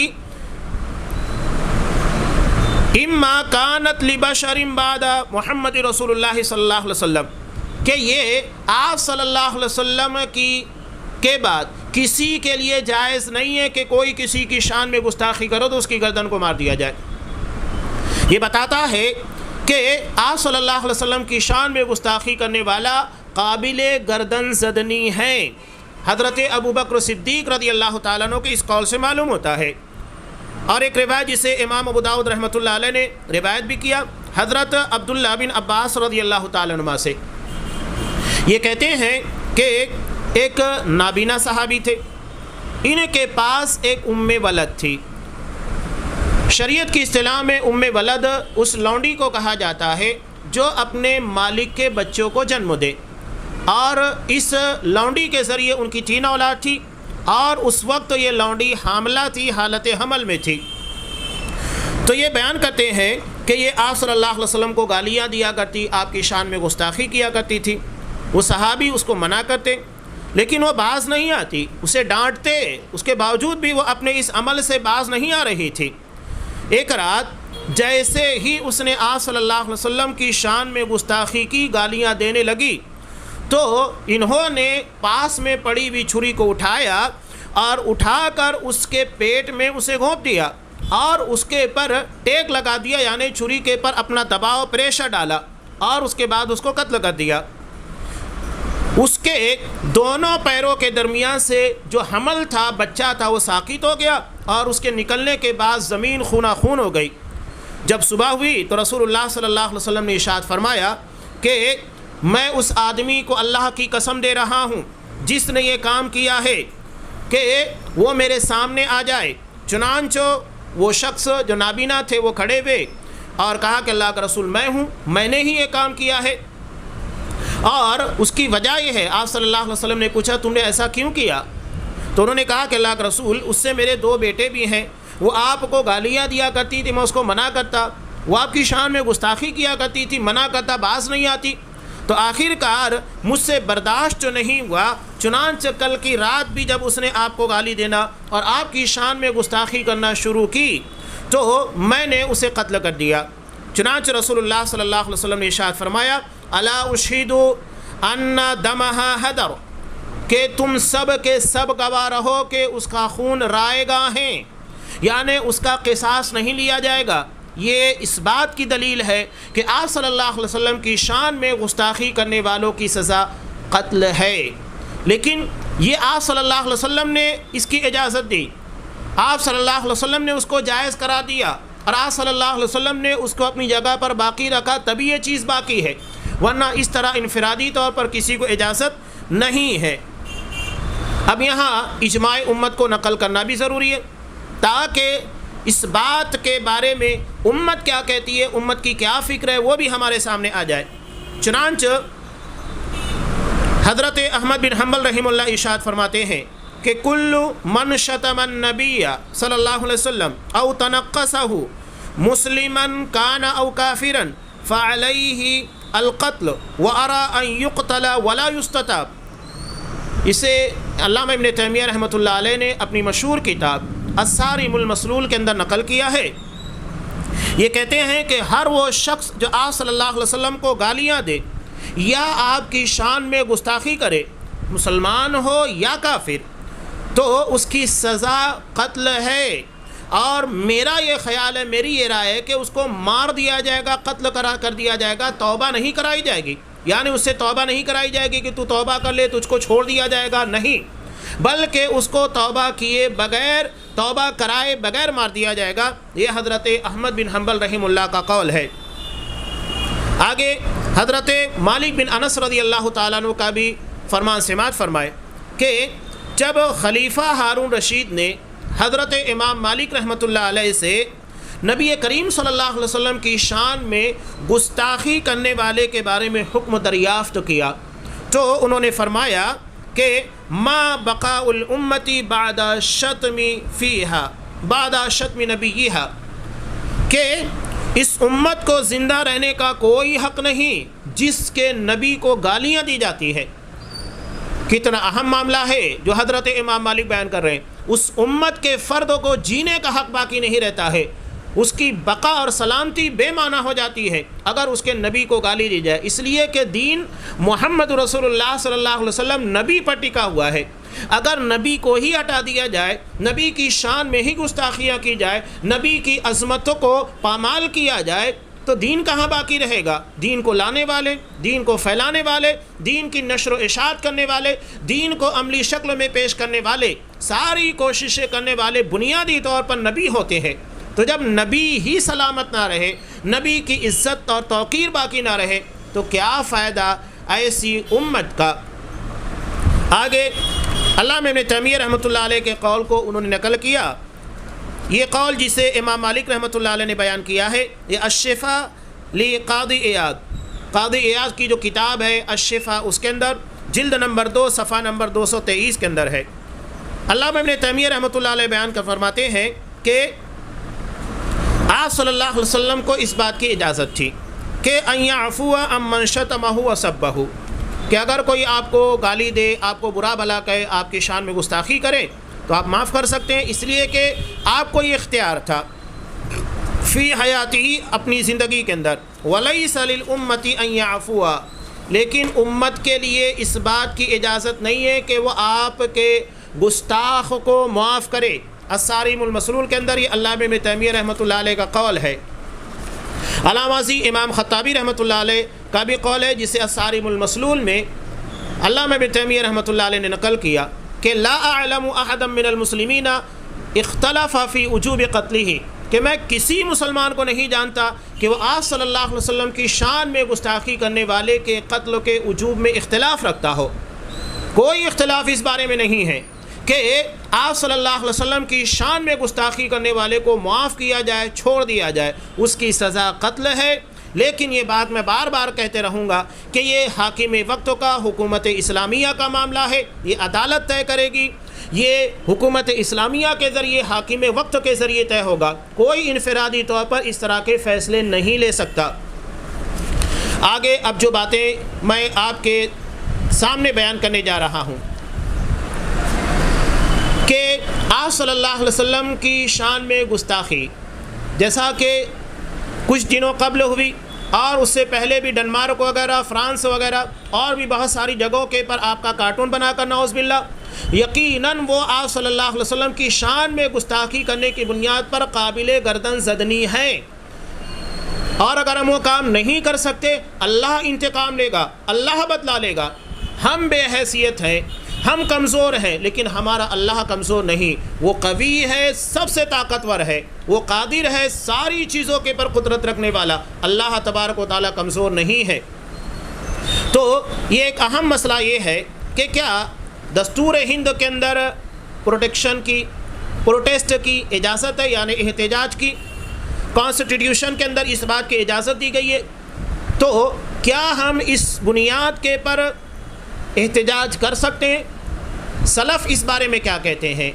اما کانت لبشر بعد محمد رسول اللہ صلی اللہ علیہ وسلم، کہ یہ آپ صلی اللہ علیہ وسلم کے بعد کسی کے لیے جائز نہیں ہے کہ کوئی کسی کی شان میں گستاخی کرو تو اس کی گردن کو مار دیا جائے۔ یہ بتاتا ہے کہ آپ صلی اللہ علیہ وسلم کی شان میں گستاخی کرنے والا قابل گردن زدنی ہے۔ حضرت ابو بکر صدیق رضی اللہ تعالیٰ عنہ کے اس قول سے معلوم ہوتا ہے۔ اور ایک روایت جسے امام ابو داؤد رحمۃ اللہ علیہ نے روایت بھی کیا، حضرت عبداللہ بن عباس رضی اللہ تعالیٰ عنہ سے، یہ کہتے ہیں کہ ایک نابینا صحابی تھے، ان کے پاس ایک ام ولد تھی۔ شریعت کی اصطلاح میں ام ولد اس لونڈی کو کہا جاتا ہے جو اپنے مالک کے بچوں کو جنم دے، اور اس لونڈی کے ذریعے ان کی 3 اولاد تھی، اور اس وقت یہ لونڈی حاملہ تھی، حالت حمل میں تھی۔ تو یہ بیان کرتے ہیں کہ یہ آپ صلی اللہ علیہ وسلم کو گالیاں دیا کرتی، آپ کی شان میں گستاخی کیا کرتی تھی۔ وہ صحابی اس کو منع کرتے، لیکن وہ باز نہیں آتی، اسے ڈانٹتے، اس کے باوجود بھی وہ اپنے اس عمل سے باز نہیں آ رہی تھی۔ ایک رات جیسے ہی اس نے آپ صلی اللہ علیہ وسلم کی شان میں گستاخی کی، گالیاں دینے لگی، تو انہوں نے پاس میں پڑی ہوئی چھری کو اٹھایا اور اٹھا کر اس کے پیٹ میں اسے گھونپ دیا اور اس کے پر ٹیک لگا دیا، یعنی چھری کے پر اپنا دباؤ پریشر ڈالا، اور اس کے بعد اس کو قتل کر دیا۔ اس کے دونوں پیروں کے درمیان سے جو حمل تھا، بچہ تھا، وہ ساقط ہو گیا، اور اس کے نکلنے کے بعد زمین خونہ خون ہو گئی۔ جب صبح ہوئی تو رسول اللہ صلی اللہ علیہ وسلم نے ارشاد فرمایا کہ میں اس آدمی کو اللہ کی قسم دے رہا ہوں جس نے یہ کام کیا ہے کہ وہ میرے سامنے آ جائے۔ چنانچہ وہ شخص جو نابینا تھے وہ کھڑے ہوئے اور کہا کہ اللہ کا رسول میں ہوں، میں نے ہی یہ کام کیا ہے، اور اس کی وجہ یہ ہے۔ آپ صلی اللہ علیہ وسلم نے پوچھا تم نے ایسا کیوں کیا؟ تو انہوں نے کہا کہ اللہ کا رسول اس سے میرے 2 بیٹے بھی ہیں، وہ آپ کو گالیاں دیا کرتی تھی، میں اس کو منع کرتا، وہ آپ کی شان میں گستاخی کیا کرتی تھی، منع کرتا، باز نہیں آتی، تو آخر کار مجھ سے برداشت جو نہیں ہوا، چنانچہ کل کی رات بھی جب اس نے آپ کو گالی دینا اور آپ کی شان میں گستاخی کرنا شروع کی تو میں نے اسے قتل کر دیا۔ چنانچہ رسول اللہ صلی اللہ علیہ وسلم نے ارشاد فرمایا، الا اشہد ان دمہا حدر، کہ تم سب کے سب گواہ رہو کہ اس کا خون رائے گاں ہیں، یعنی اس کا قصاص نہیں لیا جائے گا۔ یہ اس بات کی دلیل ہے کہ آپ صلی اللہ علیہ وسلم کی شان میں گستاخی کرنے والوں کی سزا قتل ہے، لیکن یہ آپ صلی اللہ علیہ وسلم نے اس کی اجازت دی، آپ صلی اللہ علیہ وسلم نے اس کو جائز قرار دیا، اور آپ صلی اللہ علیہ وسلم نے اس کو اپنی جگہ پر باقی رکھا، تبھی یہ چیز باقی ہے۔ ورنہ اس طرح انفرادی طور پر کسی کو اجازت نہیں ہے۔ اب یہاں اجماع امت کو نقل کرنا بھی ضروری ہے تاکہ اس بات کے بارے میں امت کیا کہتی ہے، امت کی کیا فکر ہے، وہ بھی ہمارے سامنے آ جائے۔ چنانچہ حضرت احمد بن حنبل رحمہ اللہ ارشاد فرماتے ہیں کہ کل من شتم النبی صلی اللہ علیہ وسلم او تنقصہ مسلما کان او کافرا فعلیہ القتل وارى ان یقتل ولا یستتاب۔ اسے علامہ ابن تیمیہ رحمۃ اللہ علیہ نے اپنی مشہور کتاب الصارم المسلول کے اندر نقل کیا ہے۔ یہ کہتے ہیں کہ ہر وہ شخص جو آپ صلی اللہ علیہ وسلم کو گالیاں دے یا آپ کی شان میں گستاخی کرے، مسلمان ہو یا کافر، تو اس کی سزا قتل ہے، اور میرا یہ خیال ہے، میری یہ رائے ہے کہ اس کو مار دیا جائے گا، قتل کر دیا جائے گا، توبہ نہیں کرائی جائے گی، یعنی اس سے توبہ نہیں کرائی جائے گی کہ تو توبہ کر لے تجھ کو چھوڑ دیا جائے گا، نہیں، بلکہ اس کو توبہ کیے بغیر، توبہ کرائے بغیر مار دیا جائے گا۔ یہ حضرت احمد بن حنبل رحمہ اللہ کا قول ہے۔ آگے حضرت مالک بن انس رضی اللہ تعالیٰ عنہ کا بھی فرمان سماعت فرمائے کہ جب خلیفہ ہارون رشید نے حضرت امام مالک رحمۃ اللہ علیہ سے نبی کریم صلی اللہ علیہ وسلم کی شان میں گستاخی کرنے والے کے بارے میں حکم دریافت کیا تو انہوں نے فرمایا کہ ما بقاء الامتی بعد شتم فیہا بعد شتم نبیہا، کہ اس امت کو زندہ رہنے کا کوئی حق نہیں جس کے نبی کو گالیاں دی جاتی ہے۔ کتنا اہم معاملہ ہے جو حضرت امام مالک بیان کر رہے ہیں۔ اس امت کے فرد کو جینے کا حق باقی نہیں رہتا ہے، اس کی بقا اور سلامتی بے معنی ہو جاتی ہے اگر اس کے نبی کو گالی دی جائے، اس لیے کہ دین محمد رسول اللہ صلی اللہ علیہ وسلم نبی پر ٹکا ہوا ہے۔ اگر نبی کو ہی ہٹا دیا جائے، نبی کی شان میں ہی گستاخیاں کی جائے، نبی کی عظمتوں کو پامال کیا جائے تو دین کہاں باقی رہے گا؟ دین کو لانے والے، دین کو پھیلانے والے، دین کی نشر و اشاعت کرنے والے، دین کو عملی شکل میں پیش کرنے والے، ساری کوششیں کرنے والے بنیادی طور پر نبی ہوتے ہیں۔ تو جب نبی ہی سلامت نہ رہے، نبی کی عزت اور توقیر باقی نہ رہے تو کیا فائدہ ایسی امت کا؟ آگے علامہ ابن تیمیہ رحمۃ اللہ علیہ کے قول کو انہوں نے نقل کیا۔ یہ قول جسے امام مالک رحمۃ اللہ علیہ نے بیان کیا ہے، یہ الشفاء لقاضی ایاد، قاضی ایاد کی جو کتاب ہے الشفاء، اس کے اندر جلد نمبر 2 صفحہ نمبر 223 کے اندر ہے۔ علامہ ابن تیمیہ رحمۃ اللہ علیہ بیان کر فرماتے ہیں کہ آپ صلی اللہ علیہ وسلم کو اس بات کی اجازت تھی کہ ان یعفو عمن شتمہ وسبہ، کہ اگر کوئی آپ کو گالی دے، آپ کو برا بھلا کہے، آپ کی شان میں گستاخی کرے تو آپ معاف کر سکتے ہیں، اس لیے کہ آپ کو یہ اختیار تھا فی حیاتی، اپنی زندگی کے اندر، ولیس للامتی ان یعفو، لیکن امت کے لیے اس بات کی اجازت نہیں ہے کہ وہ آپ کے گستاخ کو معاف کرے۔ الصارم المسلول کے اندر یہ علامہ ابن تیمیہ رحمۃ اللہ علیہ کا قول ہے۔ علامہ امام خطابی رحمۃ اللہ علیہ کا بھی قول ہے جسے الصارم المسلول میں علامہ ابن تیمیہ رحمۃ اللہ علیہ نے نقل کیا کہ لا اعلم احدا من المسلمین اختلف فی وجوب قتلہ، کہ میں کسی مسلمان کو نہیں جانتا کہ وہ آپ صلی اللہ علیہ وسلم کی شان میں گستاخی کرنے والے کے قتل کے وجوب میں اختلاف رکھتا ہو۔ کوئی اختلاف اس بارے میں نہیں ہے کہ آپ صلی اللہ علیہ وسلم کی شان میں گستاخی کرنے والے کو معاف کیا جائے، چھوڑ دیا جائے، اس کی سزا قتل ہے۔ لیکن یہ بات میں بار بار کہتے رہوں گا کہ یہ حاکم وقت کا، حکومت اسلامیہ کا معاملہ ہے، یہ عدالت طے کرے گی، یہ حکومت اسلامیہ کے ذریعے، حاکم وقت کے ذریعے طے ہوگا، کوئی انفرادی طور پر اس طرح کے فیصلے نہیں لے سکتا۔ آگے اب جو باتیں میں آپ کے سامنے بیان کرنے جا رہا ہوں کہ آپ صلی اللہ علیہ وسلم کی شان میں گستاخی جیسا کہ کچھ دنوں قبل ہوئی اور اس سے پہلے بھی ڈنمارک وغیرہ، فرانس وغیرہ اور بھی بہت ساری جگہوں کے پر آپ کا کارٹون بنا کر نعوذ باللہ، یقیناً وہ آپ صلی اللہ علیہ وسلم کی شان میں گستاخی کرنے کی بنیاد پر قابل گردن زدنی ہیں، اور اگر ہم وہ کام نہیں کر سکتے اللہ انتقام لے گا، اللہ بدلا لے گا۔ ہم بے حیثیت ہیں، ہم کمزور ہیں، لیکن ہمارا اللہ کمزور نہیں، وہ قوی ہے، سب سے طاقتور ہے، وہ قادر ہے، ساری چیزوں کے پر قدرت رکھنے والا، اللہ تبارک و تعالیٰ کمزور نہیں ہے۔ تو یہ ایک اہم مسئلہ یہ ہے کہ کیا دستور ہند کے اندر پروٹیکشن کی، پروٹیسٹ کی اجازت ہے، یعنی احتجاج کی؟ کانسٹیٹیوشن کے اندر اس بات کی اجازت دی گئی ہے، تو کیا ہم اس بنیاد کے پر احتجاج کر سکتے ہیں؟ سلف اس بارے میں کیا کہتے ہیں؟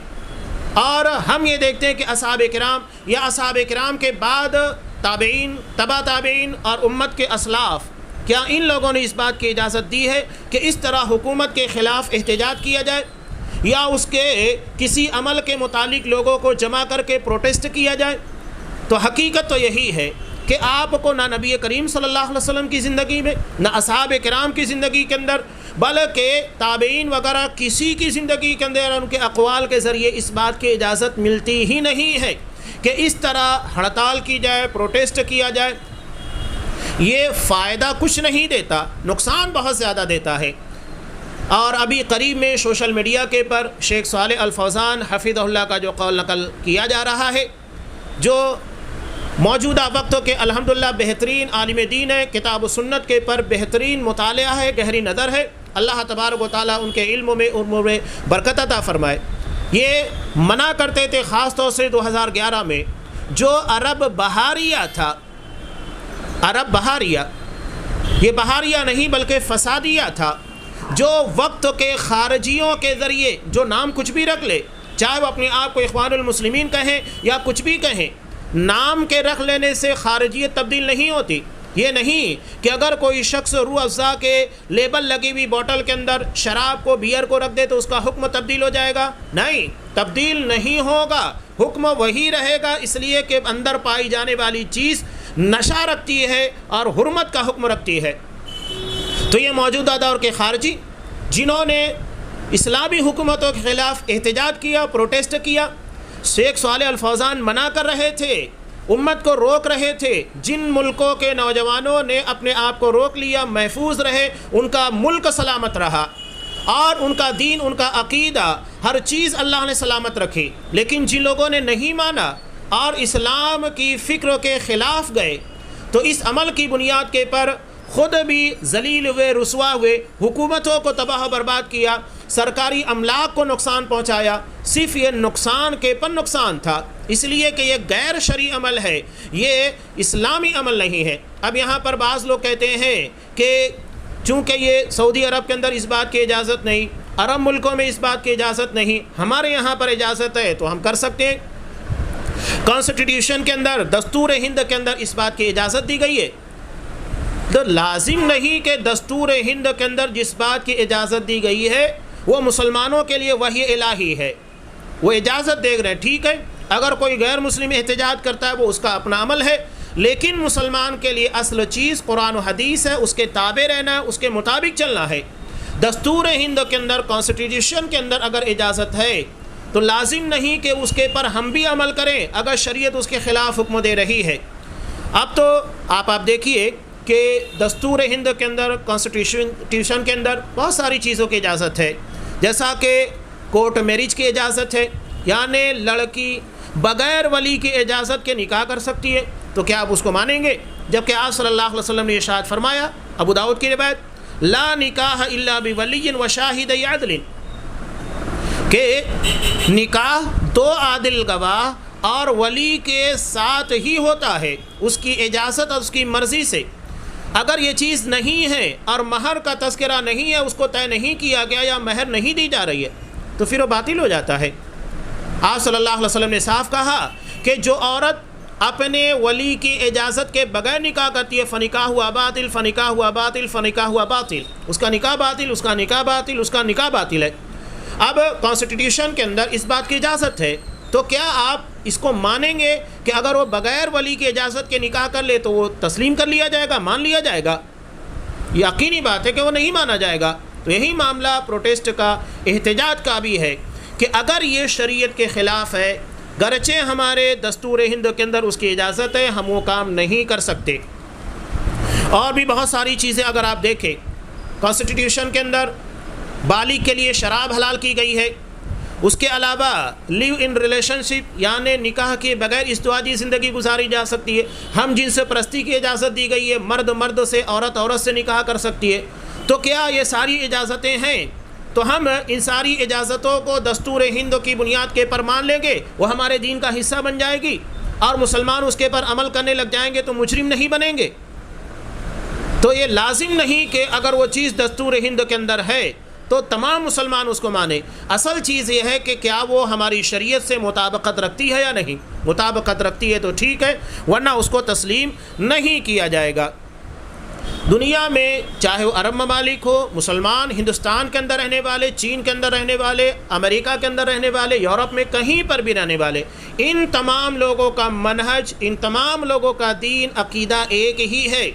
اور ہم یہ دیکھتے ہیں کہ اصحاب کرام یا اصحاب کرام کے بعد تابعین، تبع تابعین اور امت کے اسلاف، کیا ان لوگوں نے اس بات کی اجازت دی ہے کہ اس طرح حکومت کے خلاف احتجاج کیا جائے یا اس کے کسی عمل کے متعلق لوگوں کو جمع کر کے پروٹیسٹ کیا جائے؟ تو حقیقت تو یہی ہے کہ آپ کو نہ نبی کریم صلی اللہ علیہ وسلم کی زندگی میں، نہ اصحاب کرام کی زندگی کے اندر، بلکہ تابعین وغیرہ کسی کی زندگی کے اندر ان کے اقوال کے ذریعے اس بات کی اجازت ملتی ہی نہیں ہے کہ اس طرح ہڑتال کی جائے، پروٹیسٹ کیا جائے۔ یہ فائدہ کچھ نہیں دیتا، نقصان بہت زیادہ دیتا ہے۔ اور ابھی قریب میں سوشل میڈیا کے پر شیخ صالح الفوزان حفظہ اللہ کا جو قول نقل کیا جا رہا ہے، جو موجودہ وقت کے الحمدللہ بہترین عالم دین ہے، کتاب و سنت کے پر بہترین مطالعہ ہے، گہری نظر ہے، اللہ تبارک و تعالیٰ ان کے علم میں عمر میں برکت عطا فرمائے۔ یہ منع کرتے تھے خاص طور سے 2011 میں جو عرب بہاریہ تھا، عرب بہاریہ، یہ بہاریہ نہیں بلکہ فسادیہ تھا، جو وقت کے خارجیوں کے ذریعے جو نام کچھ بھی رکھ لے، چاہے وہ اپنے آپ کو اخوان المسلمین کہیں یا کچھ بھی کہیں، نام کے رکھ لینے سے خارجیت تبدیل نہیں ہوتی۔ یہ نہیں کہ اگر کوئی شخص روح افزا کے لیبل لگی ہوئی بوٹل کے اندر شراب کو، بیئر کو رکھ دے تو اس کا حکم تبدیل ہو جائے گا، نہیں، تبدیل نہیں ہوگا، حکم وہی رہے گا، اس لیے کہ اندر پائی جانے والی چیز نشہ رکھتی ہے اور حرمت کا حکم رکھتی ہے۔ تو یہ موجودہ دور کے خارجی جنہوں نے اسلامی حکومتوں کے خلاف احتجاج کیا، پروٹیسٹ کیا، شیخ صالح الفوزان منع کر رہے تھے، امت کو روک رہے تھے، جن ملکوں کے نوجوانوں نے اپنے آپ کو روک لیا، محفوظ رہے، ان کا ملک سلامت رہا اور ان کا دین، ان کا عقیدہ، ہر چیز اللہ نے سلامت رکھی۔ لیکن جن لوگوں نے نہیں مانا اور اسلام کی فکر کے خلاف گئے تو اس عمل کی بنیاد کے پر خود بھی ذلیل ہوئے، رسوا ہوئے، حکومتوں کو تباہ و برباد کیا، سرکاری املاک کو نقصان پہنچایا۔ صرف یہ نقصان کے پر نقصان تھا، اس لیے کہ یہ غیر شرعی عمل ہے، یہ اسلامی عمل نہیں ہے۔ اب یہاں پر بعض لوگ کہتے ہیں کہ چونکہ یہ سعودی عرب کے اندر اس بات کی اجازت نہیں، عرب ملکوں میں اس بات کی اجازت نہیں، ہمارے یہاں پر اجازت ہے تو ہم کر سکتے ہیں۔ کانسٹیٹیوشن کے اندر، دستور ہند کے اندر اس بات کی اجازت دی گئی ہے، تو لازم نہیں کہ دستور ہند کے اندر جس بات کی اجازت دی گئی ہے وہ مسلمانوں کے لیے وحی الہی ہے، وہ اجازت دے رہے ہیں، ٹھیک ہے، اگر کوئی غیر مسلم احتجاج کرتا ہے وہ اس کا اپنا عمل ہے، لیکن مسلمان کے لیے اصل چیز قرآن و حدیث ہے، اس کے تابع رہنا ہے، اس کے مطابق چلنا ہے۔ دستور ہند کے اندر، کانسٹیٹیوشن کے اندر اگر اجازت ہے تو لازم نہیں کہ اس کے پر ہم بھی عمل کریں اگر شریعت اس کے خلاف حکم دے رہی ہے۔ اب تو آپ دیکھیے کہ دستور ہند کے اندر، کانسٹیٹیوشن کے اندر بہت ساری چیزوں کی اجازت ہے، جیسا کہ کورٹ میرج کی اجازت ہے، یعنی لڑکی بغیر ولی کی اجازت کے نکاح کر سکتی ہے، تو کیا آپ اس کو مانیں گے؟ جبکہ آپ صلی اللہ علیہ وسلم نے ارشاد فرمایا، ابو داؤد کی روایت، لا نکاح الا بولی وشاہد عدل، کہ نکاح دو عادل گواہ اور ولی کے ساتھ ہی ہوتا ہے، اس کی اجازت اور اس کی مرضی سے۔ اگر یہ چیز نہیں ہے اور مہر کا تذکرہ نہیں ہے، اس کو طے نہیں کیا گیا یا مہر نہیں دی جا رہی ہے تو پھر وہ باطل ہو جاتا ہے۔ آپ صلی اللہ علیہ وسلم نے صاف کہا کہ جو عورت اپنے ولی کی اجازت کے بغیر نکاح کرتی ہے، فنکاح ہوا باطل، فنکاح ہوا باطل، فنکاح ہوا باطل، اس کا نکاح باطل، اس کا نکاح باطل، اس کا نکاح باطل ہے۔ اب کانسٹیٹیوشن کے اندر اس بات کی اجازت ہے، تو کیا آپ اس کو مانیں گے کہ اگر وہ بغیر ولی کی اجازت کے نکاح کر لے تو وہ تسلیم کر لیا جائے گا، مان لیا جائے گا؟ یقینی بات ہے کہ وہ نہیں مانا جائے گا۔ تو یہی معاملہ پروٹیسٹ کا، احتجاج کا بھی ہے کہ اگر یہ شریعت کے خلاف ہے، گرچہ ہمارے دستور ہند کے اندر اس کی اجازت ہے، ہم وہ کام نہیں کر سکتے۔ اور بھی بہت ساری چیزیں اگر آپ دیکھیں، کانسٹیٹیوشن کے اندر بالغ کے لیے شراب حلال کی گئی ہے، اس کے علاوہ لیو ان ریلیشن شپ یعنی نکاح کے بغیر ازدواجی زندگی گزاری جا سکتی ہے، ہم جنس پرستی کی اجازت دی گئی ہے، مرد مرد سے، عورت عورت سے نکاح کر سکتی ہے۔ تو کیا یہ ساری اجازتیں ہیں تو ہم ان ساری اجازتوں کو دستور ہند کی بنیاد کے پر مان لیں گے، وہ ہمارے دین کا حصہ بن جائے گی اور مسلمان اس کے پر عمل کرنے لگ جائیں گے تو مجرم نہیں بنیں گے؟ تو یہ لازم نہیں کہ اگر وہ چیز دستور ہند کے اندر ہے تو تمام مسلمان اس کو مانیں۔ اصل چیز یہ ہے کہ کیا وہ ہماری شریعت سے مطابقت رکھتی ہے یا نہیں۔ مطابقت رکھتی ہے تو ٹھیک ہے، ورنہ اس کو تسلیم نہیں کیا جائے گا۔ دنیا میں چاہے وہ عرب ممالک ہو، مسلمان ہندوستان کے اندر رہنے والے، چین کے اندر رہنے والے، امریکہ کے اندر رہنے والے، یورپ میں کہیں پر بھی رہنے والے، ان تمام لوگوں کا منہج، ان تمام لوگوں کا دین، عقیدہ ایک ہی ہے۔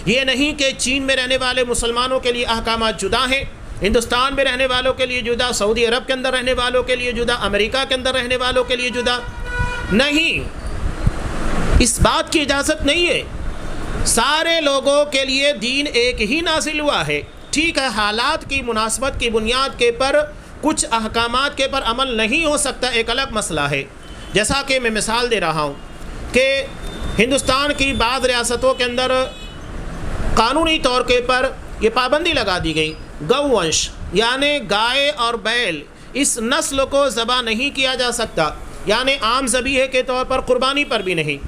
یہ نہیں کہ چین میں رہنے والے مسلمانوں کے لیے احکامات جدا ہیں، ہندوستان میں رہنے والوں کے لیے جدا، سعودی عرب کے اندر رہنے والوں کے لیے جدا، امریکہ کے اندر رہنے والوں کے لیے جدا، نہیں، اس بات کی اجازت نہیں ہے۔ سارے لوگوں کے لیے دین ایک ہی نازل ہوا ہے۔ ٹھیک ہے، حالات کی مناسبت کی بنیاد کے پر کچھ احکامات کے پر عمل نہیں ہو سکتا، ایک الگ مسئلہ ہے۔ جیسا کہ میں مثال دے رہا ہوں کہ ہندوستان کی بعض ریاستوں کے اندر قانونی طور کے پر یہ پابندی لگا دی گئی، گو ونش یعنی گائے اور بیل اس نسل کو ذبح نہیں کیا جا سکتا، یعنی عام ذبیحے کے طور پر، قربانی پر بھی نہیں۔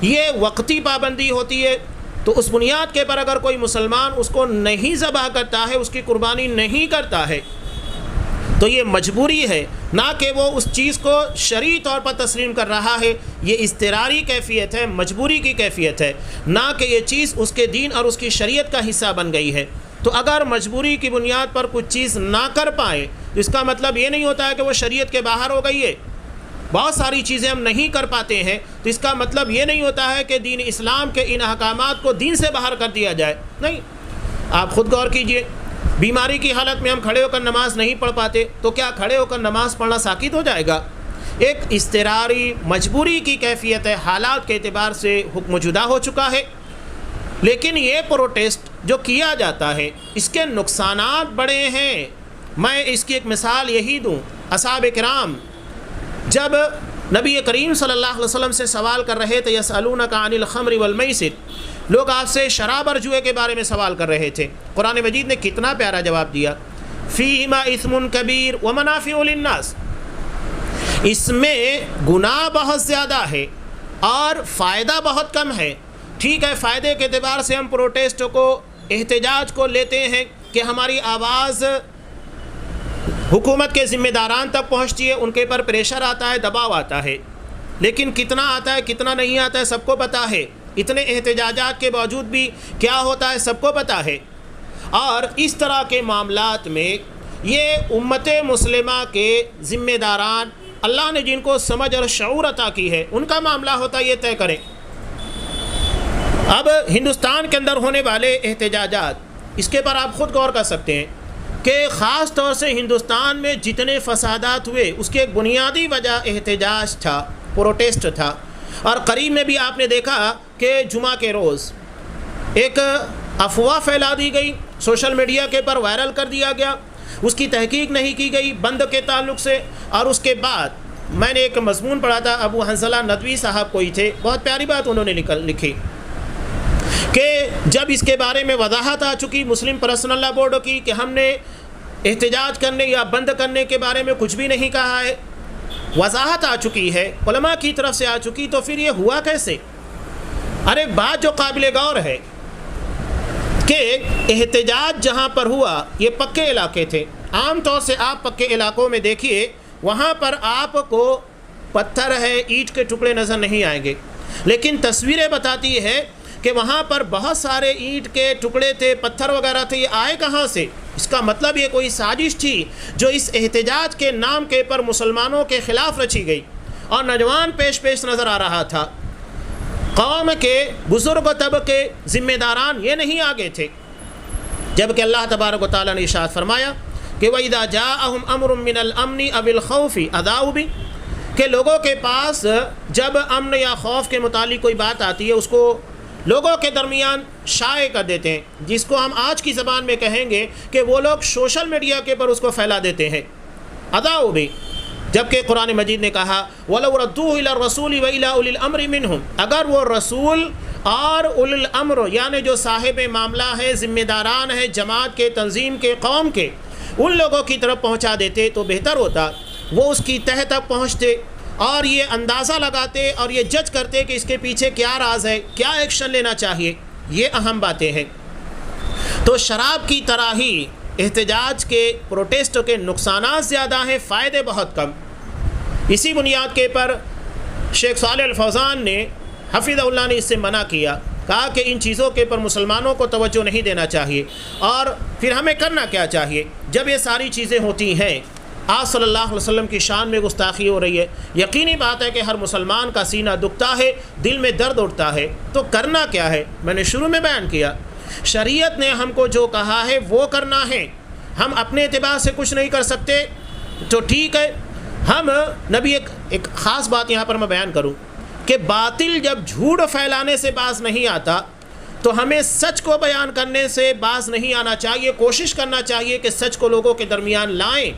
یہ وقتی پابندی ہوتی ہے، تو اس بنیاد کے پر اگر کوئی مسلمان اس کو نہیں ذبح کرتا ہے، اس کی قربانی نہیں کرتا ہے، تو یہ مجبوری ہے، نہ کہ وہ اس چیز کو شرعی طور پر تسلیم کر رہا ہے۔ یہ اضطراری کیفیت ہے، مجبوری کی کیفیت ہے، نہ کہ یہ چیز اس کے دین اور اس کی شریعت کا حصہ بن گئی ہے۔ تو اگر مجبوری کی بنیاد پر کچھ چیز نہ کر پائے تو اس کا مطلب یہ نہیں ہوتا ہے کہ وہ شریعت کے باہر ہو گئی ہے۔ بہت ساری چیزیں ہم نہیں کر پاتے ہیں تو اس کا مطلب یہ نہیں ہوتا ہے کہ دین اسلام کے ان احکامات کو دین سے باہر کر دیا جائے، نہیں۔ آپ خود غور کیجئے، بیماری کی حالت میں ہم کھڑے ہو کر نماز نہیں پڑھ پاتے تو کیا کھڑے ہو کر نماز پڑھنا ساقط ہو جائے گا؟ ایک اضطراری مجبوری کی کیفیت ہے، حالات کے اعتبار سے حکم جدا ہو چکا ہے۔ لیکن یہ پروٹیسٹ جو کیا جاتا ہے اس کے نقصانات بڑے ہیں۔ میں اس کی ایک مثال یہی دوں، اصحاب کرام جب نبی کریم صلی اللہ علیہ وسلم سے سوال کر رہے تھے، یسألونک عن الخمر والمیسر، لوگ آپ سے شراب اور جوئے کے بارے میں سوال کر رہے تھے، قرآن مجید نے کتنا پیارا جواب دیا، فیہما اثم کبیر ومنافع للناس، اس میں گناہ بہت زیادہ ہے اور فائدہ بہت کم ہے۔ ٹھیک ہے، فائدے کے اعتبار سے ہم پروٹیسٹ کو، احتجاج کو لیتے ہیں کہ ہماری آواز حکومت کے ذمہ داران تک پہنچتی ہے، ان کے پر پریشر آتا ہے، دباؤ آتا ہے، لیکن کتنا آتا ہے کتنا نہیں آتا ہے سب کو پتہ ہے۔ اتنے احتجاجات کے باوجود بھی کیا ہوتا ہے سب کو پتہ ہے۔ اور اس طرح کے معاملات میں یہ امت مسلمہ کے ذمہ داران، اللہ نے جن کو سمجھ اور شعور عطا کی ہے، ان کا معاملہ ہوتا ہے یہ طے کریں۔ اب ہندوستان کے اندر ہونے والے احتجاجات، اس کے پر آپ خود غور کر سکتے ہیں کہ خاص طور سے ہندوستان میں جتنے فسادات ہوئے اس کی ایک بنیادی وجہ احتجاج تھا، پروٹیسٹ تھا۔ اور قریب میں بھی آپ نے دیکھا کہ جمعہ کے روز ایک افواہ پھیلا دی گئی، سوشل میڈیا کے پر وائرل کر دیا گیا، اس کی تحقیق نہیں کی گئی بند کے تعلق سے۔ اور اس کے بعد میں نے ایک مضمون پڑھا تھا، ابو حنظلہ ندوی صاحب کوئی تھے، بہت پیاری بات انہوں نے لکھی کہ جب اس کے بارے میں وضاحت آ چکی مسلم پرسنل لا بورڈ کی کہ ہم نے احتجاج کرنے یا بند کرنے کے بارے میں کچھ بھی نہیں کہا ہے، وضاحت آ چکی ہے، علماء کی طرف سے آ چکی، تو پھر یہ ہوا کیسے؟ ارے بات جو قابل غور ہے کہ احتجاج جہاں پر ہوا یہ پکے علاقے تھے۔ عام طور سے آپ پکے علاقوں میں دیکھیے، وہاں پر آپ کو پتھر ہے، اینٹ کے ٹکڑے نظر نہیں آئیں گے، لیکن تصویریں بتاتی ہے کہ وہاں پر بہت سارے اینٹ کے ٹکڑے تھے، پتھر وغیرہ تھے۔ یہ آئے کہاں سے؟ اس کا مطلب یہ کوئی سازش تھی جو اس احتجاج کے نام کے پر مسلمانوں کے خلاف رچی گئی، اور نوجوان پیش نظر آ رہا تھا۔ قوم کے بزرگ و طبقے ذمہ داران یہ نہیں آگے تھے، جبکہ اللہ تبارک و تعالیٰ نے ارشاد فرمایا کہ وَإِذَا جَاءَهُمْ أَمْرٌ مِّنَ الْأَمْنِ أَوِ الْخَوْفِ أَذَاعُوا بِهِ، کہ لوگوں کے پاس جب امن یا خوف کے متعلق کوئی بات آتی ہے اس کو لوگوں کے درمیان شائع کر دیتے ہیں، جس کو ہم آج کی زبان میں کہیں گے کہ وہ لوگ سوشل میڈیا کے پر اس کو پھیلا دیتے ہیں، اذاعوا بِهِ۔ جبکہ قرآن مجید نے کہا وَلَوْ رَدُّوهُ إِلَى الرَّسُولِ وَإِلَى أُولِي الْأَمْرِ مِنْهُمْ، اگر وہ رسول اور اول الامر یعنی جو صاحب معاملہ ہے، ذمہ داران ہے جماعت کے، تنظیم کے، قوم کے، ان لوگوں کی طرف پہنچا دیتے تو بہتر ہوتا۔ وہ اس کی تہ تک پہنچتے اور یہ اندازہ لگاتے اور یہ جج کرتے کہ اس کے پیچھے کیا راز ہے، کیا ایکشن لینا چاہیے۔ یہ اہم باتیں ہیں۔ تو شراب کی طرح ہی احتجاج کے، پروٹیسٹ کے نقصانات زیادہ ہیں، فائدے بہت کم۔ اسی بنیاد کے پر شیخ صالح الفوزان نے حفظہ اللہ نے اس سے منع کیا، کہا کہ ان چیزوں کے پر مسلمانوں کو توجہ نہیں دینا چاہیے۔ اور پھر ہمیں کرنا کیا چاہیے جب یہ ساری چیزیں ہوتی ہیں؟ آپ صلی اللہ علیہ وسلم کی شان میں گستاخی ہو رہی ہے، یقینی بات ہے کہ ہر مسلمان کا سینہ دکھتا ہے، دل میں درد اٹھتا ہے۔ تو کرنا کیا ہے؟ میں نے شروع میں بیان کیا، شریعت نے ہم کو جو کہا ہے وہ کرنا ہے۔ ہم اپنے اعتبار سے کچھ نہیں کر سکتے تو ٹھیک ہے، ہم نبی ایک خاص بات یہاں پر میں بیان کروں کہ باطل جب جھوٹ پھیلانے سے باز نہیں آتا تو ہمیں سچ کو بیان کرنے سے باز نہیں آنا چاہیے، کوشش کرنا چاہیے کہ سچ کو لوگوں کے درمیان لائیں۔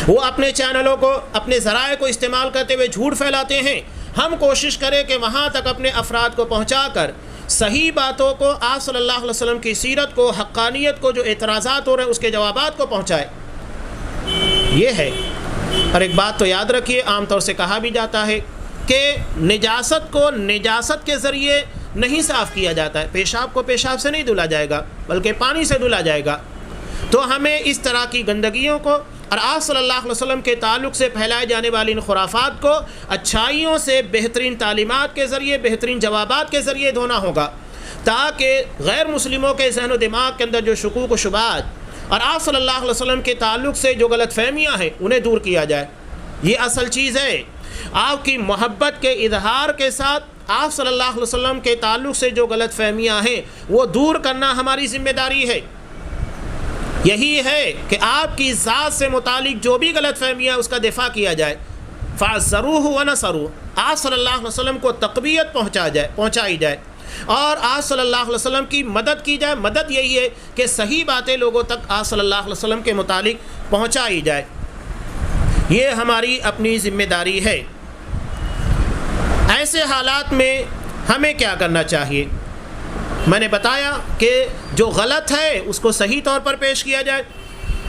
وہ اپنے چینلوں کو، اپنے ذرائع کو استعمال کرتے ہوئے جھوٹ پھیلاتے ہیں، ہم کوشش کریں کہ وہاں تک اپنے افراد کو پہنچا کر صحیح باتوں کو، آپ صلی اللہ علیہ وسلم کی سیرت کو، حقانیت کو، جو اعتراضات ہو رہے ہیں اس کے جوابات کو پہنچائے۔ یہ ہے۔ اور ایک بات تو یاد رکھیے، عام طور سے کہا بھی جاتا ہے کہ نجاست کو نجاست کے ذریعے نہیں صاف کیا جاتا ہے، پیشاب کو پیشاب سے نہیں دھلا جائے گا بلکہ پانی سے دھلا جائے گا۔ تو ہمیں اس طرح کی گندگیوں کو اور آپ صلی اللہ علیہ وسلم کے تعلق سے پھیلائے جانے والی ان خرافات کو اچھائیوں سے بہترین تعلیمات کے ذریعے، بہترین جوابات کے ذریعے دھونا ہوگا، تاکہ غیر مسلموں کے ذہن و دماغ کے اندر جو شکوک و شبہات اور آپ صلی اللہ علیہ وسلم کے تعلق سے جو غلط فہمیاں ہیں انہیں دور کیا جائے۔ یہ اصل چیز ہے۔ آپ کی محبت کے اظہار کے ساتھ آپ صلی اللہ علیہ وسلم کے تعلق سے جو غلط فہمیاں ہیں وہ دور کرنا ہماری ذمہ داری ہے۔ یہی ہے کہ آپ کی ذات سے متعلق جو بھی غلط فہمیاں اس کا دفاع کیا جائے۔ فَعَزَّرُوهُ وَنَصَرُوهُ، آپ صلی اللہ علیہ وسلم کو تقویت پہنچائی جائے اور آپ صلی اللہ علیہ وسلم کی مدد کی جائے۔ مدد یہی ہے کہ صحیح باتیں لوگوں تک آپ صلی اللہ علیہ وسلم کے متعلق پہنچائی جائے۔ یہ ہماری اپنی ذمہ داری ہے۔ ایسے حالات میں ہمیں کیا کرنا چاہیے؟ میں نے بتایا کہ جو غلط ہے اس کو صحیح طور پر پیش کیا جائے،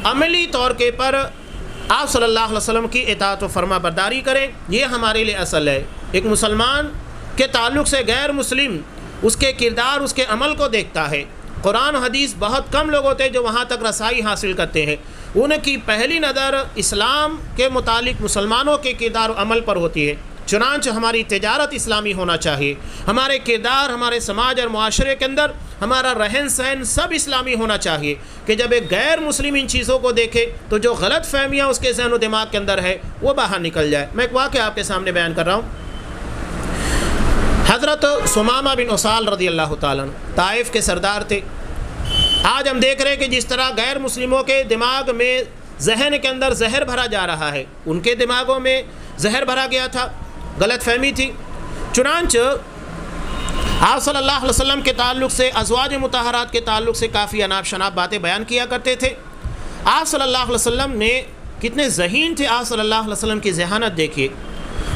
عملی طور کے پر آپ صلی اللہ علیہ وسلم کی اطاعت و فرما برداری کریں۔ یہ ہمارے لیے اصل ہے۔ ایک مسلمان کے تعلق سے غیر مسلم اس کے کردار، اس کے عمل کو دیکھتا ہے۔ قرآن و حدیث بہت کم لوگ ہوتے ہیں جو وہاں تک رسائی حاصل کرتے ہیں، ان کی پہلی نظر اسلام کے متعلق مسلمانوں کے کردار و عمل پر ہوتی ہے۔ چنانچہ ہماری تجارت اسلامی ہونا چاہیے، ہمارے کردار، ہمارے سماج اور معاشرے کے اندر ہمارا رہن سہن سب اسلامی ہونا چاہیے، کہ جب ایک غیر مسلم ان چیزوں کو دیکھے تو جو غلط فہمیاں اس کے ذہن و دماغ کے اندر ہے وہ باہر نکل جائے۔ میں ایک واقعہ آپ کے سامنے بیان کر رہا ہوں۔ حضرت ثمامہ بن اسال رضی اللہ تعالیٰ عنہ طائف کے سردار تھے۔ آج ہم دیکھ رہے ہیں کہ جس طرح غیر مسلموں کے دماغ میں، ذہن کے اندر زہر بھرا جا رہا ہے، ان کے دماغوں میں زہر بھرا گیا تھا، غلط فہمی تھی۔ چنانچہ آپ صلی اللہ علیہ وسلم کے تعلق سے، ازواج مطہرات کے تعلق سے کافی اناپ شناپ باتیں بیان کیا کرتے تھے۔ آپ صلی اللہ علیہ وسلم نے کتنے ذہین تھے، آپ صلی اللہ علیہ وسلم کی ذہانت دیکھیے۔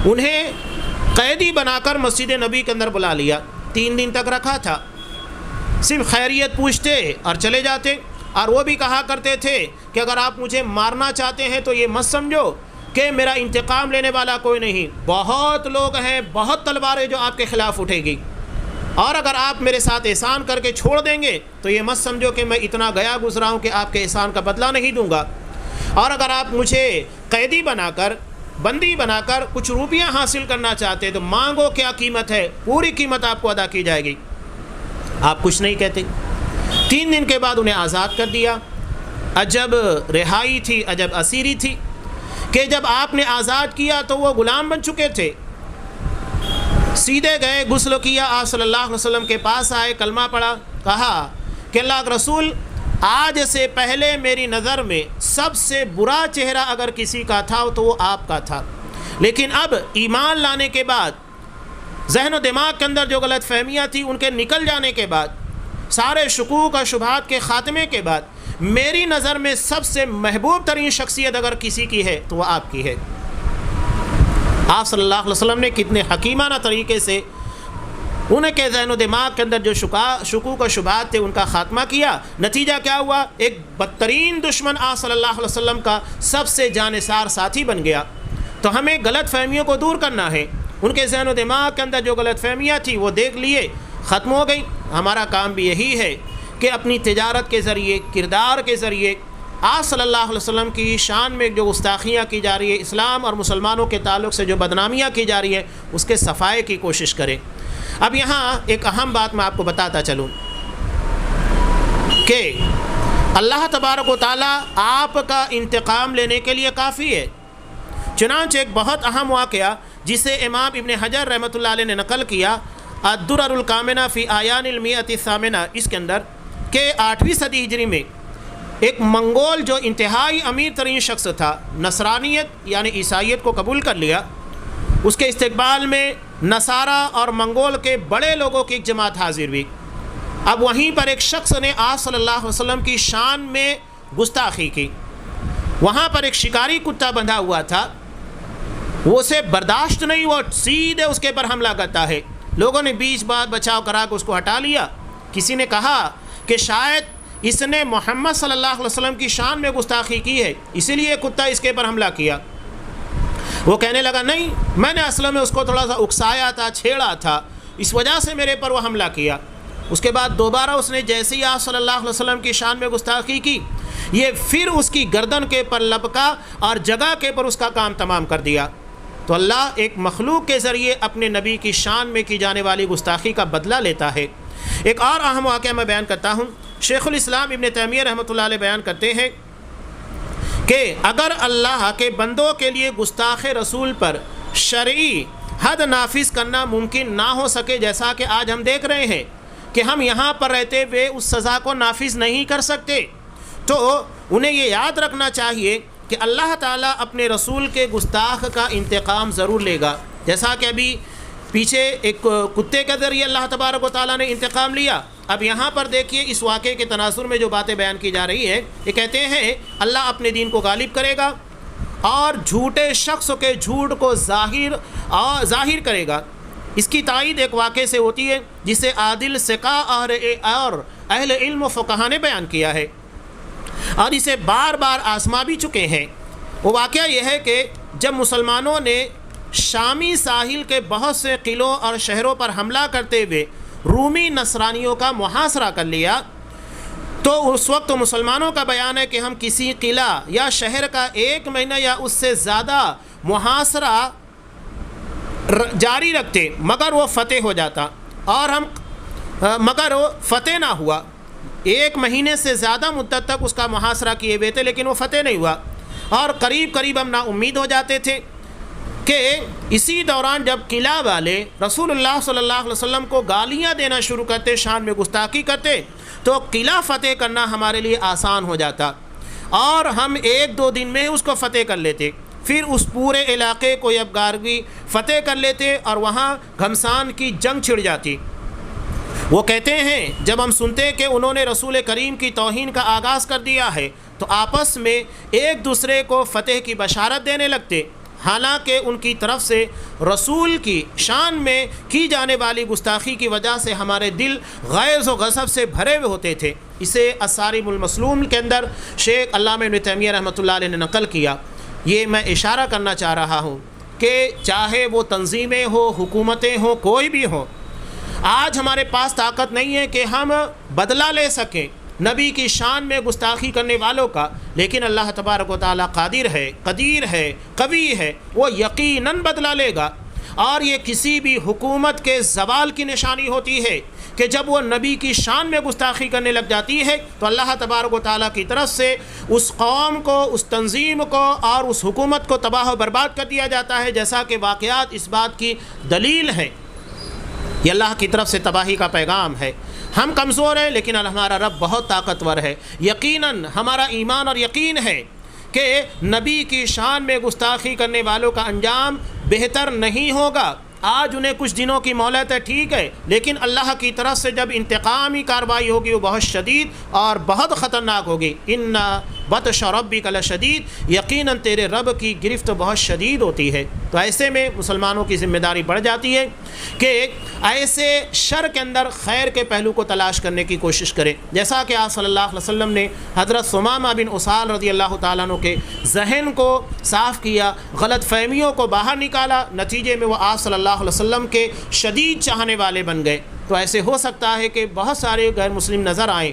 انہیں قیدی بنا کر مسجد نبی کے اندر بلا لیا، 3 دن تک رکھا تھا، صرف خیریت پوچھتے اور چلے جاتے۔ اور وہ بھی کہا کرتے تھے کہ اگر آپ مجھے مارنا چاہتے ہیں تو یہ مت سمجھو کہ میرا انتقام لینے والا کوئی نہیں، بہت لوگ ہیں، بہت تلواریں جو آپ کے خلاف اٹھے گی، اور اگر آپ میرے ساتھ احسان کر کے چھوڑ دیں گے تو یہ مت سمجھو کہ میں اتنا گیا گزرا ہوں کہ آپ کے احسان کا بدلہ نہیں دوں گا، اور اگر آپ مجھے قیدی بنا کر، بندی بنا کر کچھ روپیاں حاصل کرنا چاہتے تو مانگو، کیا قیمت ہے، پوری قیمت آپ کو ادا کی جائے گی۔ آپ کچھ نہیں کہتے۔ 3 دن کے بعد انہیں آزاد کر دیا۔ عجب رہائی تھی، عجب اسیری تھی کہ جب آپ نے آزاد کیا تو وہ غلام بن چکے تھے۔ سیدھے گئے، غسل کیا، آپ صلی اللہ علیہ وسلم کے پاس آئے، کلمہ پڑھا، کہا کہ اللہ کے رسول، آج سے پہلے میری نظر میں سب سے برا چہرہ اگر کسی کا تھا تو وہ آپ کا تھا، لیکن اب ایمان لانے کے بعد، ذہن و دماغ کے اندر جو غلط فہمیاں تھیں ان کے نکل جانے کے بعد، سارے شکوک اور شبہات کے خاتمے کے بعد، میری نظر میں سب سے محبوب ترین شخصیت اگر کسی کی ہے تو وہ آپ کی ہے۔ آپ صلی اللہ علیہ وسلم نے کتنے حکیمانہ طریقے سے انہیں کے ذہن و دماغ کے اندر جو شکوک و شبہات تھے ان کا خاتمہ کیا۔ نتیجہ کیا ہوا؟ ایک بدترین دشمن آپ صلی اللہ علیہ وسلم کا سب سے جانثار ساتھی بن گیا۔ تو ہمیں غلط فہمیوں کو دور کرنا ہے۔ ان کے ذہن و دماغ کے اندر جو غلط فہمیاں تھیں وہ دیکھ لیے، ختم ہو گئی۔ ہمارا کام بھی یہی ہے کہ اپنی تجارت کے ذریعے، کردار کے ذریعے آپ صلی اللہ علیہ وسلم کی شان میں جو گستاخیاں کی جا رہی ہے، اسلام اور مسلمانوں کے تعلق سے جو بدنامیاں کی جا رہی ہیں، اس کے صفائے کی کوشش کریں۔ اب یہاں ایک اہم بات میں آپ کو بتاتا چلوں کہ اللہ تبارک و تعالیٰ آپ کا انتقام لینے کے لیے کافی ہے۔ چنانچہ ایک بہت اہم واقعہ جسے امام ابن حجر رحمۃ اللہ علیہ نے نقل کیا، الدرر الکامنہ فی اعیان المئۃ الثامنہ، اس کے اندر کہ 8ویں صدی ہجری میں ایک منگول جو انتہائی امیر ترین شخص تھا، نصرانیت یعنی عیسائیت کو قبول کر لیا، اس کے استقبال میں نصارہ اور منگول کے بڑے لوگوں کی ایک جماعت حاضر ہوئی۔ اب وہیں پر ایک شخص نے آپ صلی اللہ علیہ وسلم کی شان میں گستاخی کی۔ وہاں پر ایک شکاری کتا بندھا ہوا تھا، وہ اسے برداشت نہیں، وہ سیدھے اس کے پر حملہ کرتا ہے۔ لوگوں نے بیچ بات بچاؤ کرا کے اس کو ہٹا لیا۔ کسی نے کہا کہ شاید اس نے محمد صلی اللہ علیہ وسلم کی شان میں گستاخی کی ہے، اسی لیے کتا اس کے پر حملہ کیا۔ وہ کہنے لگا نہیں، میں نے اصل میں اس کو تھوڑا سا اکسایا تھا، چھیڑا تھا، اس وجہ سے میرے پر وہ حملہ کیا۔ اس کے بعد دوبارہ اس نے جیسے ہی آپ صلی اللہ علیہ وسلم کی شان میں گستاخی کی، یہ پھر اس کی گردن کے پر لپکا اور جگہ کے پر اس کا کام تمام کر دیا۔ تو اللہ ایک مخلوق کے ذریعے اپنے نبی کی شان میں کی جانے والی گستاخی کا بدلہ لیتا ہے۔ ایک اور اہم واقعہ میں بیان کرتا ہوں۔ شیخ الاسلام ابن تیمیہ رحمۃ اللہ علیہ بیان کرتے ہیں کہ اگر اللہ کے بندوں کے لیے گستاخ رسول پر شرعی حد نافذ کرنا ممکن نہ ہو سکے، جیسا کہ آج ہم دیکھ رہے ہیں کہ ہم یہاں پر رہتے ہوئے اس سزا کو نافذ نہیں کر سکتے، تو انہیں یہ یاد رکھنا چاہیے کہ اللہ تعالیٰ اپنے رسول کے گستاخ کا انتقام ضرور لے گا۔ جیسا کہ ابھی پیچھے ایک کتے کے ذریعے اللہ تبارک و تعالیٰ نے انتقام لیا، اب یہاں پر دیکھیے اس واقعے کے تناظر میں جو باتیں بیان کی جا رہی ہے، یہ کہتے ہیں اللہ اپنے دین کو غالب کرے گا اور جھوٹے شخص کے جھوٹ کو ظاہر کرے گا۔ اس کی تائید ایک واقعے سے ہوتی ہے جسے عادل ثقہ اور اہل علم و فقہاء نے بیان کیا ہے اور اسے بار بار آزما بھی چکے ہیں۔ وہ واقعہ یہ ہے کہ جب مسلمانوں نے شامی ساحل کے بہت سے قلعوں اور شہروں پر حملہ کرتے ہوئے رومی نصرانیوں کا محاصرہ کر لیا، تو اس وقت مسلمانوں کا بیان ہے کہ ہم کسی قلعہ یا شہر کا 1 مہینہ یا اس سے زیادہ محاصرہ جاری رکھتے مگر وہ فتح ہو جاتا، اور مگر وہ فتح نہ ہوا۔ 1 مہینے سے زیادہ مدت تک اس کا محاصرہ کیے ہوئے تھے لیکن وہ فتح نہیں ہوا، اور قریب قریب ہم نا امید ہو جاتے تھے کہ اسی دوران جب قلعہ والے رسول اللہ صلی اللہ علیہ وسلم کو گالیاں دینا شروع کرتے، شان میں گستاخی کرتے، تو قلعہ فتح کرنا ہمارے لیے آسان ہو جاتا اور ہم 1-2 دن میں اس کو فتح کر لیتے۔ پھر اس پورے علاقے کو یکگارگی فتح کر لیتے اور وہاں گھمسان کی جنگ چھڑ جاتی۔ وہ کہتے ہیں جب ہم سنتے کہ انہوں نے رسول کریم کی توہین کا آغاز کر دیا ہے تو آپس میں ایک دوسرے کو فتح کی بشارت دینے لگتے، حالانکہ ان کی طرف سے رسول کی شان میں کی جانے والی گستاخی کی وجہ سے ہمارے دل غیظ و غضب سے بھرے ہوئے ہوتے تھے۔ اسے الصارم المسلول کے اندر شیخ علامہ ابن تیمیہ رحمۃ اللہ علیہ نے نقل کیا۔ یہ میں اشارہ کرنا چاہ رہا ہوں کہ چاہے وہ تنظیمیں ہوں، حکومتیں ہوں، کوئی بھی ہوں، آج ہمارے پاس طاقت نہیں ہے کہ ہم بدلہ لے سکیں نبی کی شان میں گستاخی کرنے والوں کا، لیکن اللہ تبارک و تعالیٰ قادر ہے، قدیر ہے، قوی ہے، وہ یقیناً بدلہ لے گا۔ اور یہ کسی بھی حکومت کے زوال کی نشانی ہوتی ہے کہ جب وہ نبی کی شان میں گستاخی کرنے لگ جاتی ہے تو اللہ تبارک و تعالیٰ کی طرف سے اس قوم کو، اس تنظیم کو اور اس حکومت کو تباہ و برباد کر دیا جاتا ہے، جیسا کہ واقعات اس بات کی دلیل ہے۔ یہ اللہ کی طرف سے تباہی کا پیغام ہے۔ ہم کمزور ہیں لیکن ہمارا رب بہت طاقتور ہے۔ یقیناً ہمارا ایمان اور یقین ہے کہ نبی کی شان میں گستاخی کرنے والوں کا انجام بہتر نہیں ہوگا۔ آج انہیں کچھ دنوں کی مہلت ہے، ٹھیک ہے، لیکن اللہ کی طرف سے جب انتقامی کارروائی ہوگی وہ بہت شدید اور بہت خطرناک ہوگی۔ بطش ربک لشدید، یقیناً تیرے رب کی گرفت بہت شدید ہوتی ہے۔ تو ایسے میں مسلمانوں کی ذمہ داری بڑھ جاتی ہے کہ ایسے شر کے اندر خیر کے پہلو کو تلاش کرنے کی کوشش کریں، جیسا کہ آپ صلی اللہ علیہ وسلم نے حضرت ثمامہ بن اسال رضی اللہ تعالیٰ عنہ کے ذہن کو صاف کیا، غلط فہمیوں کو باہر نکالا، نتیجے میں وہ آپ صلی اللہ علیہ وسلم کے شدید چاہنے والے بن گئے۔ تو ایسے ہو سکتا ہے کہ بہت سارے غیر مسلم نظر آئیں،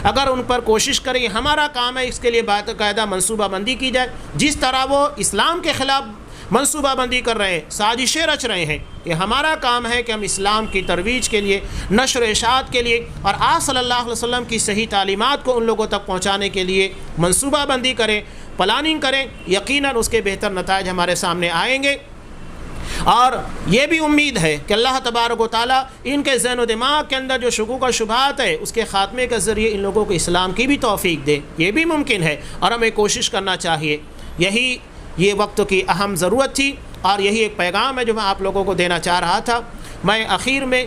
اگر ان پر کوشش کریں، ہمارا کام ہے اس کے لیے باقاعدہ منصوبہ بندی کی جائے، جس طرح وہ اسلام کے خلاف منصوبہ بندی کر رہے ہیں، سازشیں رچ رہے ہیں، یہ ہمارا کام ہے کہ ہم اسلام کی ترویج کے لیے، نشر و اشاعت کے لیے اور آپ صلی اللہ علیہ وسلم کی صحیح تعلیمات کو ان لوگوں تک پہنچانے کے لیے منصوبہ بندی کریں، پلاننگ کریں، یقیناً اس کے بہتر نتائج ہمارے سامنے آئیں گے۔ اور یہ بھی امید ہے کہ اللہ تبارک و تعالیٰ ان کے ذہن و دماغ کے اندر جو شکوک و شبہات ہے اس کے خاتمے کے ذریعے ان لوگوں کو اسلام کی بھی توفیق دے، یہ بھی ممکن ہے اور ہمیں کوشش کرنا چاہیے۔ یہی یہ وقت کی اہم ضرورت تھی اور یہی ایک پیغام ہے جو میں آپ لوگوں کو دینا چاہ رہا تھا۔ میں آخر میں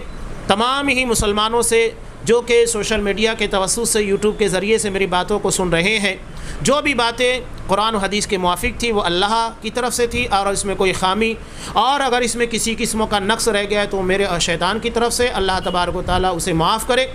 تمام ہی مسلمانوں سے جو کہ سوشل میڈیا کے توسط سے یوٹیوب کے ذریعے سے میری باتوں کو سن رہے ہیں، جو بھی باتیں قرآن و حدیث کے موافق تھی وہ اللہ کی طرف سے تھی اور اس میں کوئی خامی اور اگر اس میں کسی قسم کا نقص رہ گیا ہے تو میرے اور شیطان کی طرف سے، اللہ تبارک و تعالیٰ اسے معاف کرے۔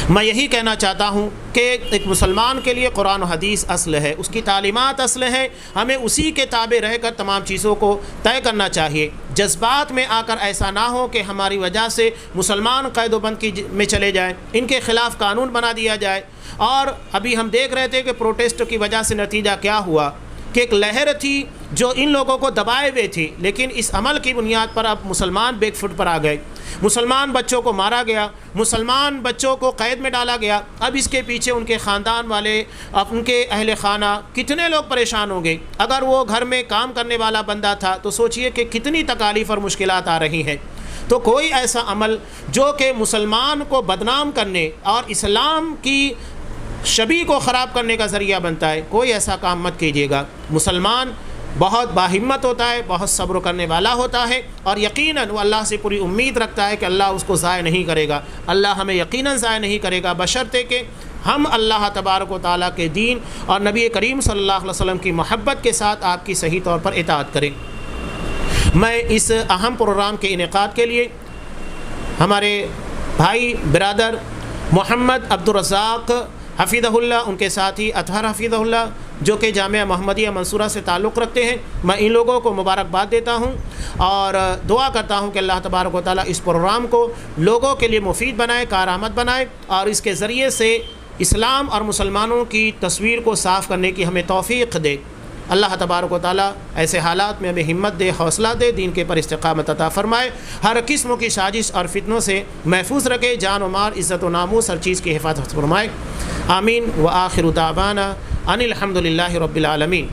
میں یہی کہنا چاہتا ہوں کہ ایک مسلمان کے لیے قرآن و حدیث اصل ہے، اس کی تعلیمات اصل ہے، ہمیں اسی کے تابع رہ کر تمام چیزوں کو طے کرنا چاہیے۔ جذبات میں آ کر ایسا نہ ہو کہ ہماری وجہ سے مسلمان قید و بند میں چلے جائیں، ان کے خلاف قانون بنا دیا جائے۔ اور ابھی ہم دیکھ رہے تھے کہ پروٹیسٹ کی وجہ سے نتیجہ کیا ہوا کہ ایک لہر تھی جو ان لوگوں کو دبائے ہوئے تھی، لیکن اس عمل کی بنیاد پر اب مسلمان بیک فٹ پر آ گئے، مسلمان بچوں کو مارا گیا، مسلمان بچوں کو قید میں ڈالا گیا۔ اب اس کے پیچھے ان کے خاندان والے، ان کے اہل خانہ، کتنے لوگ پریشان ہوں گے۔ اگر وہ گھر میں کام کرنے والا بندہ تھا تو سوچئے کہ کتنی تکالیف اور مشکلات آ رہی ہیں۔ تو کوئی ایسا عمل جو کہ مسلمان کو بدنام کرنے اور اسلام کی شبیہ کو خراب کرنے کا ذریعہ بنتا ہے، کوئی ایسا کام مت کیجیے گا۔ مسلمان بہت باہمت ہوتا ہے، بہت صبر کرنے والا ہوتا ہے اور یقیناً وہ اللہ سے پوری امید رکھتا ہے کہ اللہ اس کو ضائع نہیں کرے گا، اللہ ہمیں یقیناً ضائع نہیں کرے گا، بشرطے کہ ہم اللہ تبارک و تعالیٰ کے دین اور نبی کریم صلی اللہ علیہ وسلم کی محبت کے ساتھ آپ کی صحیح طور پر اطاعت کریں۔ میں اس اہم پروگرام کے انعقاد کے لیے ہمارے بھائی برادر محمد عبدالرزاق حفیظہ اللہ، ان کے ساتھی اطہر حفیظہ اللہ جو کہ جامعہ محمدیہ منصورہ سے تعلق رکھتے ہیں، میں ان لوگوں کو مبارکباد دیتا ہوں اور دعا کرتا ہوں کہ اللہ تبارک و تعالیٰ اس پروگرام کو لوگوں کے لیے مفید بنائے، کارآمد بنائے اور اس کے ذریعے سے اسلام اور مسلمانوں کی تصویر کو صاف کرنے کی ہمیں توفیق دے۔ اللہ تبارک و تعالیٰ ایسے حالات میں ہمیں ہمت دے، حوصلہ دے، دین کے پر استقامت عطا فرمائے، ہر قسم کی سازش اور فتنوں سے محفوظ رکھے، جان و مال، عزت و ناموس، ہر چیز کی حفاظت فرمائے۔ آمین۔ وآخر دعوانا ان الحمد للہ رب العالمین۔